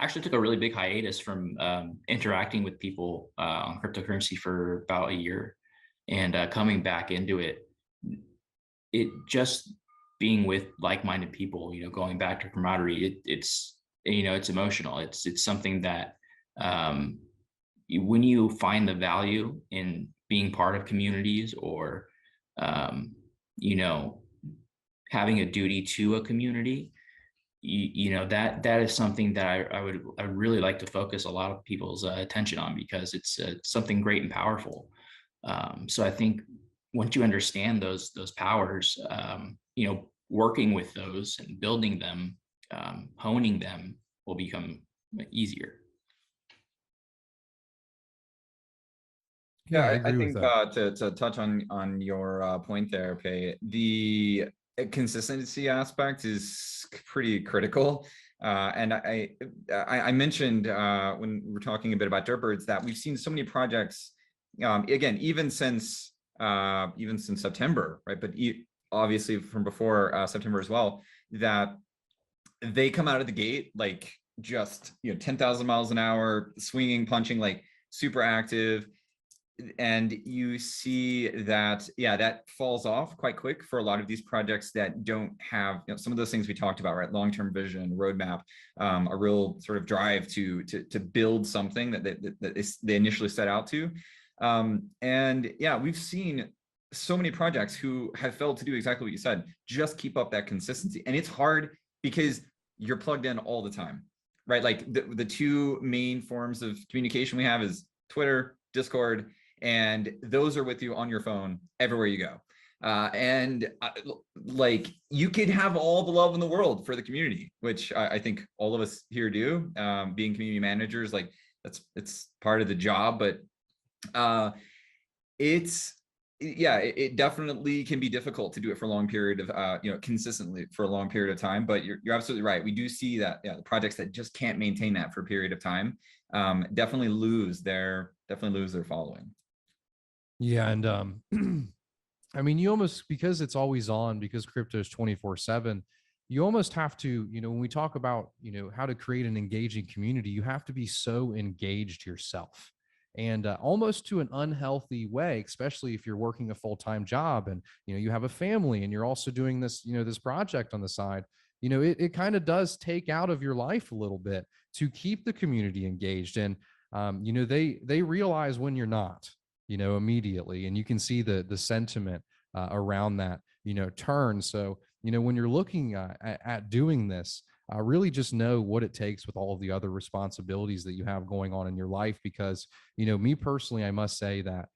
actually took a really big hiatus from interacting with people on cryptocurrency for about a year, and coming back into it. It just being with like-minded people, going back to camaraderie. It's emotional. It's something that when you find the value in being part of communities, or having a duty to a community, that is something that I really like to focus a lot of people's attention on, because it's something great and powerful. So I think once you understand those powers, working with those and building them, honing them will become easier. Yeah, I I agree with think that. to touch on your point there, Pei, the consistency aspect is pretty critical. And I mentioned when we were talking a bit about Derp that we've seen so many projects, again, even since September, right? But obviously from before September as well, that they come out of the gate like just 10,000 miles an hour, swinging, punching, like super active. And you see that, that falls off quite quick for a lot of these projects that don't have some of those things we talked about, right? Long-term vision, roadmap, a real sort of drive to build something that they initially set out to. And yeah, we've seen so many projects who have failed to do exactly what you said. Just keep up that consistency, and it's hard because you're plugged in all the time, right? Like the two main forms of communication we have is Twitter, Discord, and those are with you on your phone everywhere you go. Like you could have all the love in the world for the community, which I think all of us here do, being community managers, like it's part of the job, but it definitely can be difficult to do it for a long period of consistently for a long period of time. But you're absolutely right. We do see that the projects that just can't maintain that for a period of time definitely lose their following. Yeah, and I mean, you almost, because it's always on, because crypto is 24/7, you almost have to, when we talk about, how to create an engaging community, you have to be so engaged yourself, and almost to an unhealthy way, especially if you're working a full-time job and, you have a family and you're also doing this, this project on the side. It kind of does take out of your life a little bit to keep the community engaged. And, they realize when you're not, immediately, and you can see the sentiment around that, turn. So, when you're looking at doing this, really just know what it takes with all of the other responsibilities that you have going on in your life. Because, me personally, I must say that,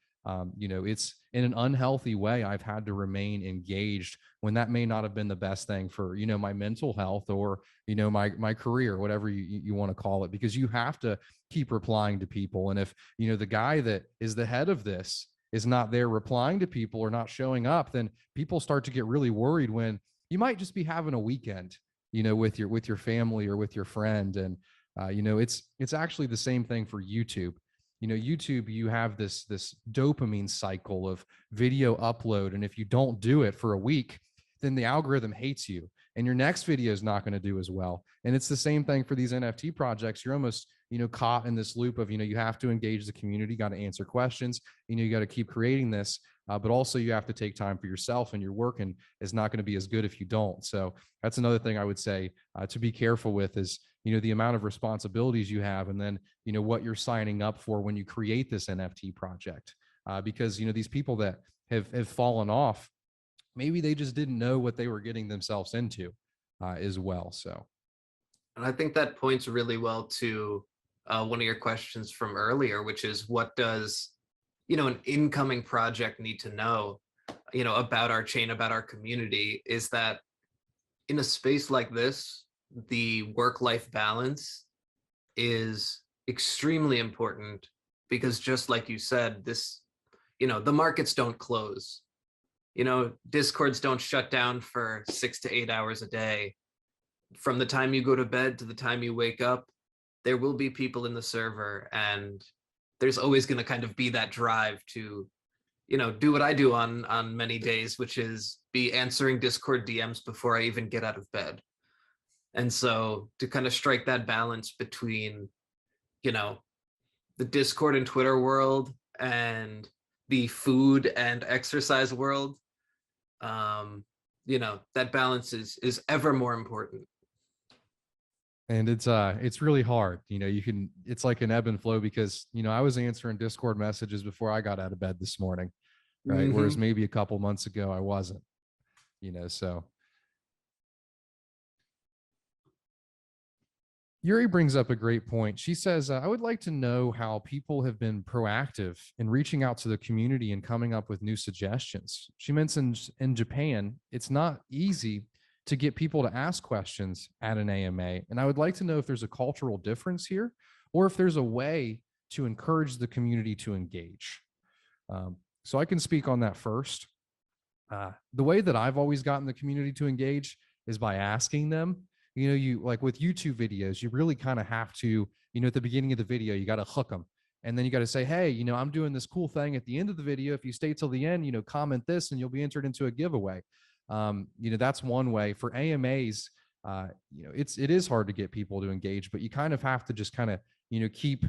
it's in an unhealthy way, I've had to remain engaged when that may not have been the best thing for, my mental health or, my career, whatever you want to call it, because you have to keep replying to people. And if, the guy that is the head of this is not there replying to people or not showing up, then people start to get really worried when you might just be having a weekend, with your family or with your friend. And, it's actually the same thing for YouTube. YouTube, you have this dopamine cycle of video upload. And if you don't do it for a week, then the algorithm hates you and your next video is not going to do as well. And it's the same thing for these NFT projects. You're almost, caught in this loop of, you have to engage the community, got to answer questions, you got to keep creating this, but also you have to take time for yourself, and your work and is not going to be as good if you don't. So that's another thing I would say to be careful with is, the amount of responsibilities you have, and then, what you're signing up for when you create this NFT project. Because, these people that have fallen off. Maybe they just didn't know what they were getting themselves into as well. So, and I think that points really well to one of your questions from earlier, which is what does, an incoming project need to know, about our chain, about our community, is that in a space like this, the work-life balance is extremely important, because just like you said, this, the markets don't close. Discords don't shut down for 6 to 8 hours a day. From the time you go to bed to the time you wake up, there will be people in the server, and there's always going to kind of be that drive to, do what I do on many days, which is be answering Discord DMs before I even get out of bed. And so to kind of strike that balance between, the Discord and Twitter world and the food and exercise world, that balance is ever more important. And it's really hard. It's like an ebb and flow, because, I was answering Discord messages before I got out of bed this morning, right? Mm-hmm. Whereas maybe a couple months ago I wasn't, so. Yuri brings up a great point. She says, I would like to know how people have been proactive in reaching out to the community and coming up with new suggestions. She mentions in Japan, it's not easy to get people to ask questions at an AMA. And I would like to know if there's a cultural difference here, or if there's a way to encourage the community to engage. So I can speak on that first. The way that I've always gotten the community to engage is by asking them. You like with YouTube videos, you really kind of have to, at the beginning of the video, you got to hook them. And then you got to say, hey, I'm doing this cool thing at the end of the video. If you stay till the end, comment this and you'll be entered into a giveaway. That's one way. For AMAs, it is hard to get people to engage, but you kind of have to just kind of, keep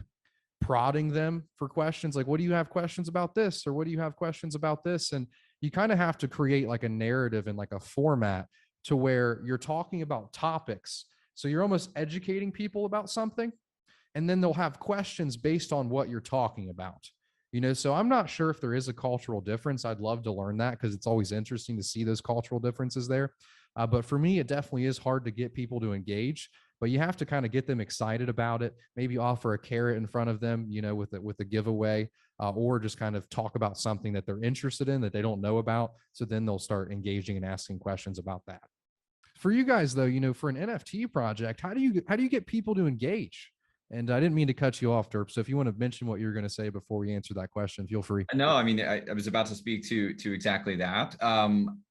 prodding them for questions. Like, what do you have questions about this? Or what do you have questions about this? And you kind of have to create like a narrative and like a format to where you're talking about topics. So you're almost educating people about something, and then they'll have questions based on what you're talking about. So I'm not sure if there is a cultural difference. I'd love to learn that, because it's always interesting to see those cultural differences there. But for me, it definitely is hard to get people to engage, but you have to kind of get them excited about it. Maybe offer a carrot in front of them, with a giveaway, or just kind of talk about something that they're interested in that they don't know about. So then they'll start engaging and asking questions about that. For you guys though, for an NFT project, how do you get people to engage? And I didn't mean to cut you off, Derp. So if you want to mention what you're going to say before we answer that question, feel free. No, I mean, I was about to speak to exactly that.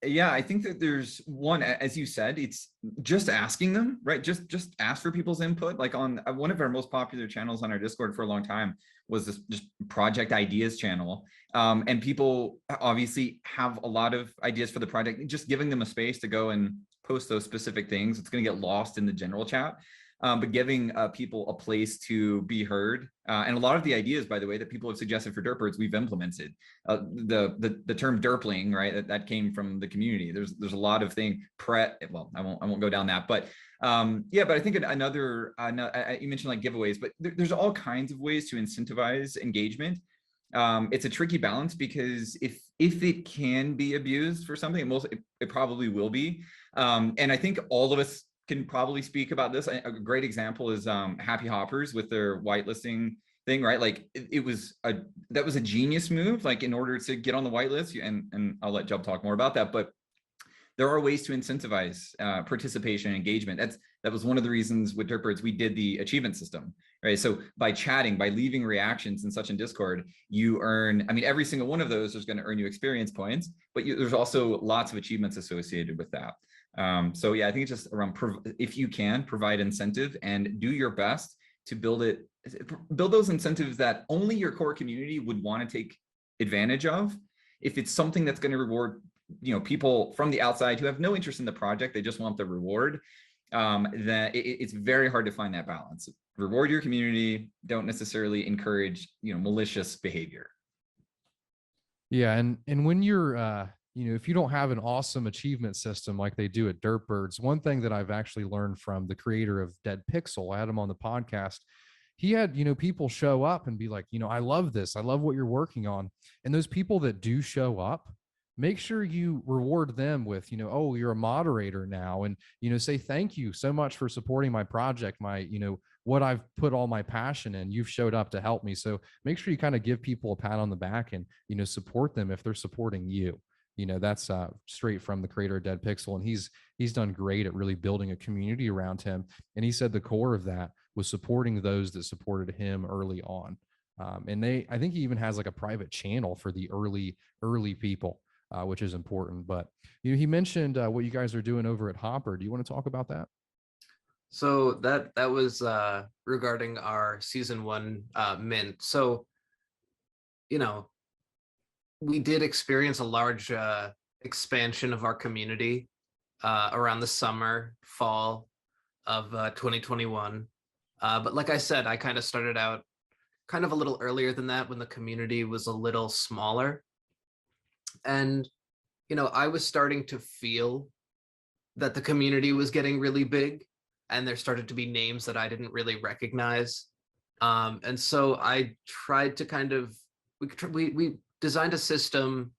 Yeah, I think that there's one, as you said, it's just asking them, right? Just ask for people's input. Like on one of our most popular channels on our Discord for a long time was this just project ideas channel. And people obviously have a lot of ideas for the project. Just giving them a space to go and post those specific things, it's going to get lost in the general chat. But giving people a place to be heard, and a lot of the ideas, by the way, that people have suggested for Derpers, we've implemented. The term Derpling, right? That came from the community. There's a lot of things. Well, I won't go down that, but yeah. But I think another you mentioned like giveaways, but there's all kinds of ways to incentivize engagement. It's a tricky balance, because if it can be abused for something, it probably will be. And I think all of us can probably speak about this. A great example is Happy Hoppers with their whitelisting thing, right? Like that was a genius move, like in order to get on the whitelist. And I'll let Jub talk more about that, but there are ways to incentivize participation and engagement. That was one of the reasons with Derpbirds we did the achievement system, right? So by chatting, by leaving reactions and such in Discord, you earn, I mean, every single one of those is going to earn you experience points, but there's also lots of achievements associated with that. So yeah, I think it's just around, if you can provide incentive and do your best to build those incentives that only your core community would want to take advantage of. If it's something that's going to reward, people from the outside who have no interest in the project, they just want the reward, then it's very hard to find that balance. Reward your community, don't necessarily encourage, malicious behavior. Yeah, and when you're if you don't have an awesome achievement system like they do at Derpbirds, one thing that I've actually learned from the creator of Dead Pixel, I had him on the podcast. He had, people show up and be like, I love this. I love what you're working on. And those people that do show up, make sure you reward them with, oh, you're a moderator now, and, say thank you so much for supporting my project, my, what I've put all my passion in. You've showed up to help me. So make sure you kind of give people a pat on the back and, support them if they're supporting you. That's straight from the creator of Dead Pixel. And he's done great at really building a community around him. And he said the core of that was supporting those that supported him early on. And I think he even has like a private channel for the early people, which is important. But he mentioned what you guys are doing over at Hopper. Do you want to talk about that? So that was regarding our season 1 mint. So, we did experience a large expansion of our community around the summer, fall of 2021. But like I said, I kind of started out kind of a little earlier than that, when the community was a little smaller. And, I was starting to feel that the community was getting really big, and there started to be names that I didn't really recognize. And so I tried to kind of, we designed a system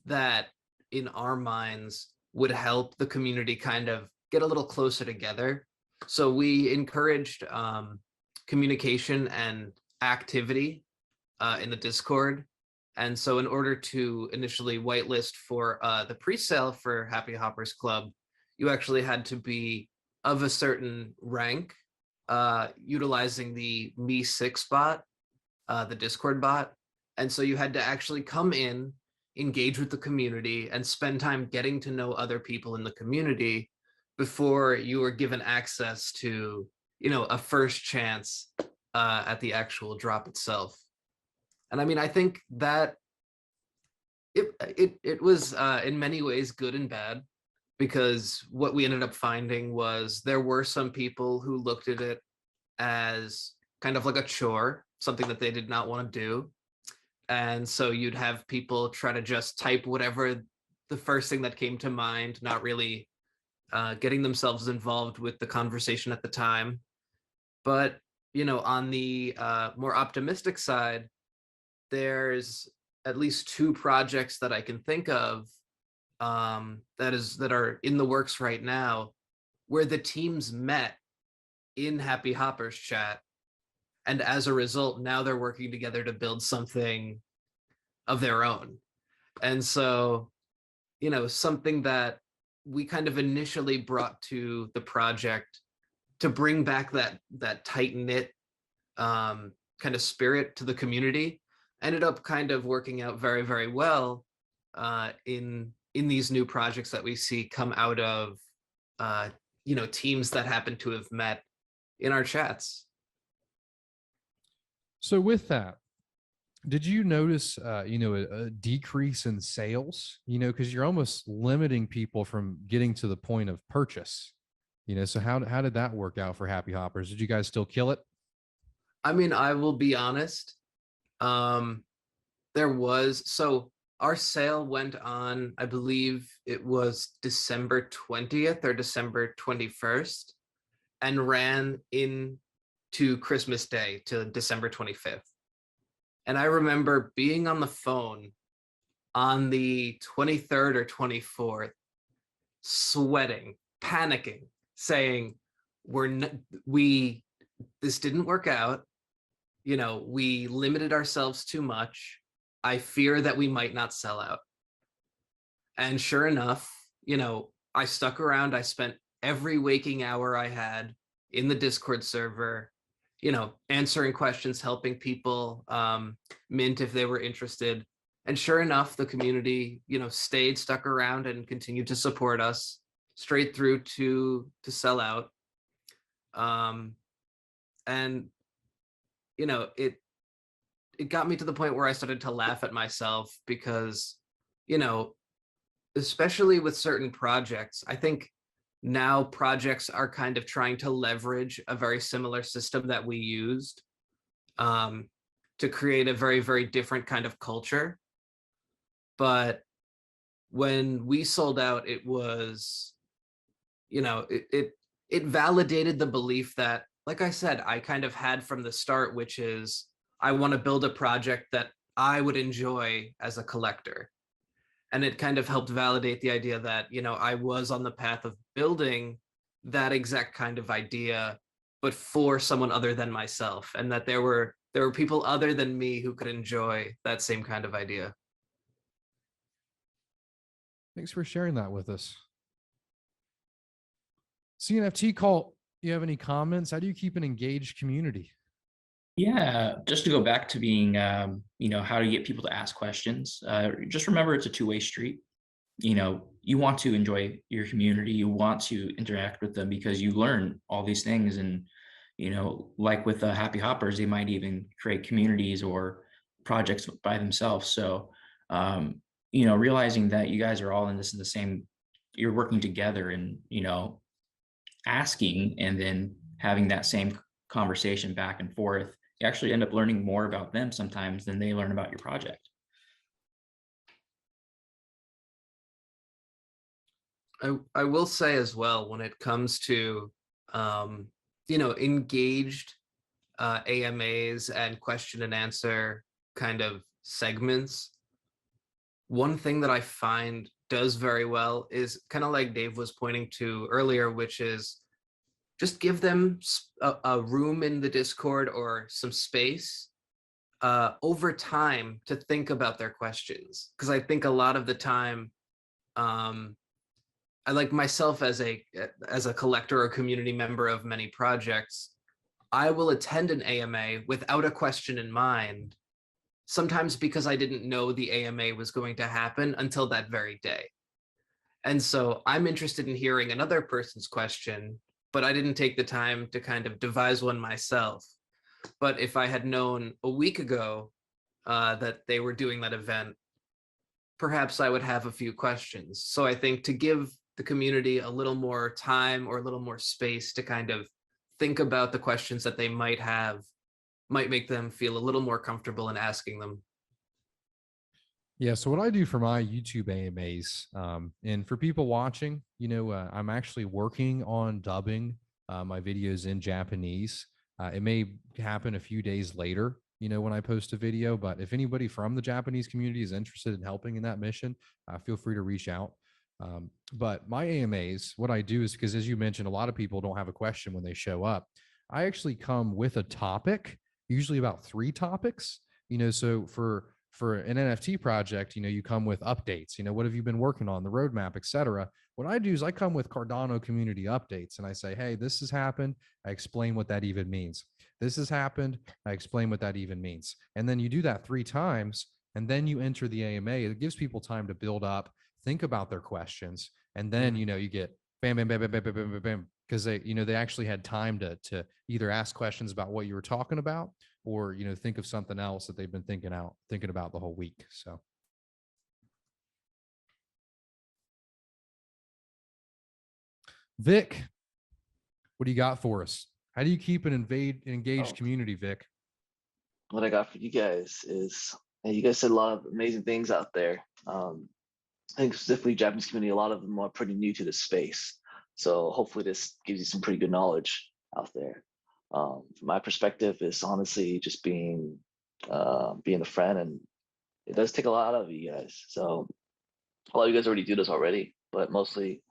that in our minds would help the community kind of get a little closer together. So we encouraged communication and activity in the Discord. And so in order to initially whitelist for the pre-sale for Happy Hoppers Club, you actually had to be of a certain rank, utilizing the Me6 bot, the Discord bot. And so you had to actually come in, engage with the community, and spend time getting to know other people in the community before you were given access to, a first chance at the actual drop itself. And I mean, I think that it was in many ways good and bad, because what we ended up finding was there were some people who looked at it as kind of like a chore, something that they did not want to do. And so you'd have people try to just type whatever the first thing that came to mind, not really getting themselves involved with the conversation at the time. But, on the more optimistic side, there's at least 2 projects that I can think of that are in the works right now, where the teams met in Happy Hoppers chat. And as a result, now they're working together to build something of their own. And so, something that we kind of initially brought to the project to bring back that tight-knit kind of spirit to the community ended up kind of working out very, very well in these new projects that we see come out of, teams that happen to have met in our chats. So with that, did you notice, a decrease in sales, because you're almost limiting people from getting to the point of purchase, so how did that work out for Happy Hoppers? Did you guys still kill it? I mean, I will be honest. So our sale went on, I believe it was December 20th or December 21st, and ran into Christmas Day to December 25th. And I remember being on the phone on the 23rd or 24th, sweating, panicking, saying, this didn't work out. We limited ourselves too much. I fear that we might not sell out. And sure enough, I stuck around. I spent every waking hour I had in the Discord server, answering questions, helping people mint if they were interested. And sure enough, the community, stuck around and continued to support us straight through to sell out. And, it got me to the point where I started to laugh at myself because, especially with certain projects, I think now projects are kind of trying to leverage a very similar system that we used to create a very, very different kind of culture. But when we sold out, it was, it validated the belief that, like I said, I kind of had from the start, which is I want to build a project that I would enjoy as a collector. And it kind of helped validate the idea that, you know, I was on the path of building that exact kind of idea, but for someone other than myself, and that there were people other than me who could enjoy that same kind of idea. Thanks for sharing that with us. CNFT Cult, you have any comments? How do you keep an engaged community? Yeah, just to go back to being, you know, how to get people to ask questions. Just remember, it's a two-way street. You know, you want to enjoy your community, you want to interact with them because you learn all these things. And, you know, like with the Happy Hoppers, they might even create communities or projects by themselves. So, you know, realizing that you guys are all in this in the same, you're working together and, you know, asking and then having that same conversation back and forth, you actually end up learning more about them sometimes than they learn about your project. I will say as well, when it comes to, you know, engaged AMAs and question and answer kind of segments, one thing that I find does very well is kind of like Dave was pointing to earlier, which is just give them a room in the Discord or some space over time to think about their questions. Because I think a lot of the time, I like myself as a collector or community member of many projects, I will attend an AMA without a question in mind, sometimes because I didn't know the AMA was going to happen until that very day. And so I'm interested in hearing another person's question, but I didn't take the time to kind of devise one myself. But if I had known a week ago that they were doing that event, perhaps I would have a few questions. So I think to give the community a little more time or a little more space to kind of think about the questions that they might have might make them feel a little more comfortable in asking them. Yeah. So what I do for my YouTube AMAs, and for people watching, you know, I'm actually working on dubbing my videos in Japanese. It may happen a few days later, you know, when I post a video, but if anybody from the Japanese community is interested in helping in that mission, feel free to reach out. But my AMAs, what I do is, because as you mentioned, a lot of people don't have a question when they show up. I actually come with a topic, usually about 3 topics, you know, so for an NFT project, you know, you come with updates, you know, what have you been working on, the roadmap, et cetera. What I do is I come with Cardano community updates and I say, hey, this has happened. I explain what that even means. This has happened. I explain what that even means. And then you do that 3 times and then you enter the AMA. It gives people time to build up, think about their questions. And then, you know, you get bam, bam, bam, bam, bam, bam, bam, bam, bam, because they, you know, they actually had time to either ask questions about what you were talking about or, you know, think of something else that they've been thinking about the whole week. So. Vic, what do you got for us? How do you keep an engaged community, Vic? What I got for you guys is, you guys said a lot of amazing things out there. I think specifically Japanese community, a lot of them are pretty new to this space. So hopefully this gives you some pretty good knowledge out there. From my perspective is honestly just being a friend, and it does take a lot of you guys. So a lot of you guys already do this already, but mostly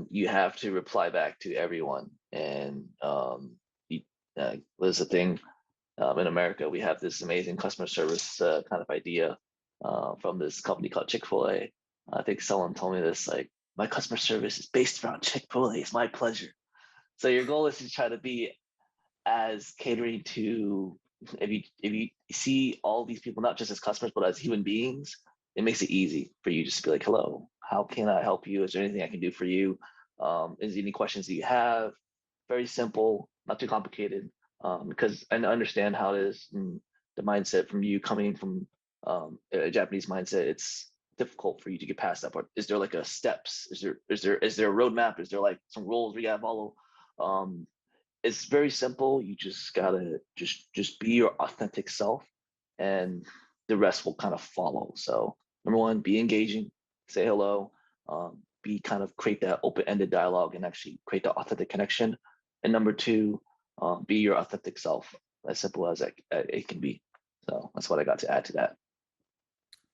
you have to reply back to everyone. And there's a thing in America, we have this amazing customer service kind of idea from this company called Chick-fil-A. I think someone told me this, like, my customer service is based around Chick-fil-A. It's my pleasure. So your goal is to try to be as catering to, if you see all these people, not just as customers, but as human beings, it makes it easy for you just to be like, hello, how can I help you? Is there anything I can do for you? Is there any questions that you have? Very simple, not too complicated, because I understand how it is, the mindset from you coming from a Japanese mindset. It's difficult for you to get past that part. Is there like a steps? Is there a roadmap? Is there like some rules we gotta follow? It's very simple. You just gotta just be your authentic self, and the rest will kind of follow. So number 1, be engaging, say hello, create that open-ended dialogue and actually create that authentic connection. And number 2, be your authentic self. As simple as it can be. So that's what I got to add to that.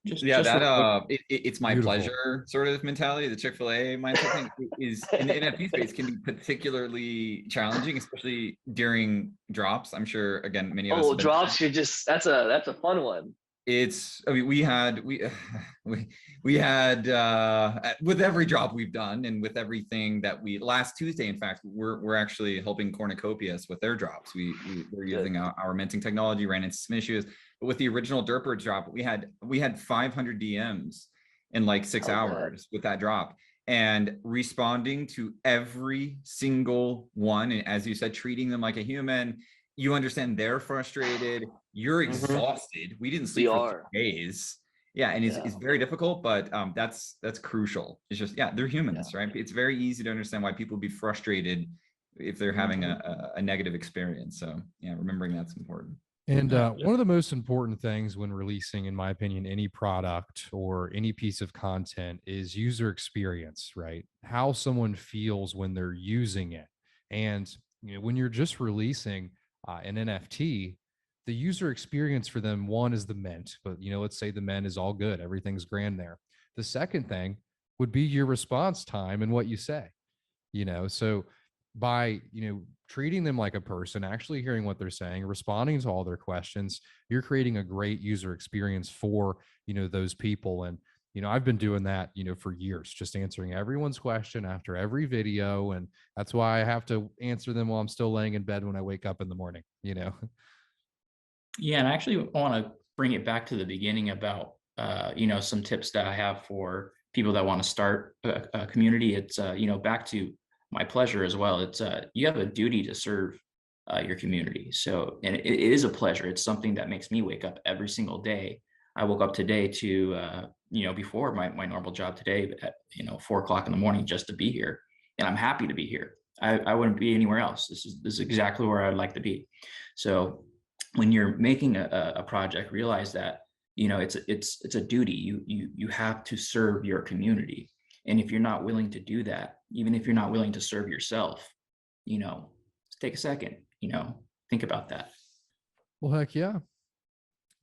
Yeah, just real that quick. it's my Beautiful. pleasure sort of mentality. The Chick-fil-A mindset thing is in the NFT space can be particularly challenging, especially during drops. I'm sure again many of us Oh, have been drops! You're just that's a fun one. it's I mean we had with every drop we've done and with everything that we last Tuesday in fact we're actually helping Cornucopias with their drops. We're using our minting technology, ran into some issues, but with the original Derper drop we had 500 DMs in like 6 hours with that drop, and responding to every single one, and as you said, treating them like a human. You understand they're frustrated, you're exhausted. We didn't sleep for 3 days. Yeah, and it's very difficult, but that's crucial. It's just, yeah, they're humans, right? It's very easy to understand why people would be frustrated if they're having a negative experience. So yeah, remembering that's important. And one of the most important things when releasing, in my opinion, any product or any piece of content is user experience, right? How someone feels when they're using it. And when you're just releasing an NFT, the user experience for them, one is the mint, but let's say the mint is all good, everything's grand there. The second thing would be your response time and what you say. So by treating them like a person, actually hearing what they're saying, responding to all their questions, you're creating a great user experience for those people. And I've been doing that for years, just answering everyone's question after every video, and that's why I have to answer them while I'm still laying in bed when I wake up in the morning. Yeah, and I actually want to bring it back to the beginning about some tips that I have for people that want to start a community. It's back to my pleasure as well. It's you have a duty to serve your community. So, and it is a pleasure. It's something that makes me wake up every single day. I woke up today to before my normal job today at 4 o'clock in the morning just to be here, and I'm happy to be here. I wouldn't be anywhere else. This is exactly where I'd like to be. So when you're making a project, realize that it's a duty. You have to serve your community. And if you're not willing to do that, even if you're not willing to serve yourself, take a second, think about that. Well, heck yeah.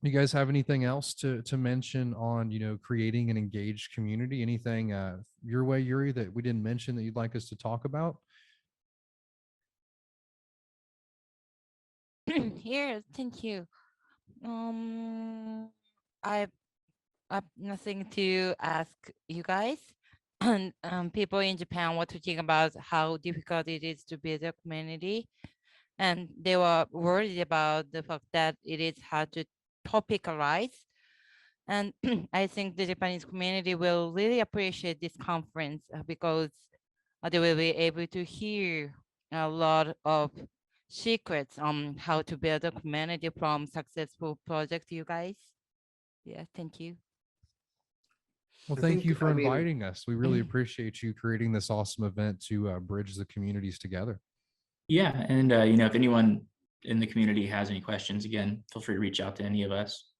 You guys have anything else to mention on, creating an engaged community? Anything your way, Yuri, that we didn't mention that you'd like us to talk about? Here, thank you. I have nothing to ask you guys. And people in Japan were talking about how difficult it is to build a community, and they were worried about the fact that it is hard to topicalize. And I think the Japanese community will really appreciate this conference because they will be able to hear a lot of secrets on how to build a community from successful project, you guys. Yeah, thank you. Well, thank you for inviting us. We really appreciate you creating this awesome event to bridge the communities together. Yeah, and if anyone in the community has any questions, again, feel free to reach out to any of us.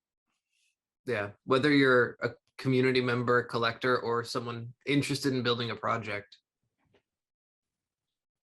Yeah, whether you're a community member, collector, or someone interested in building a project,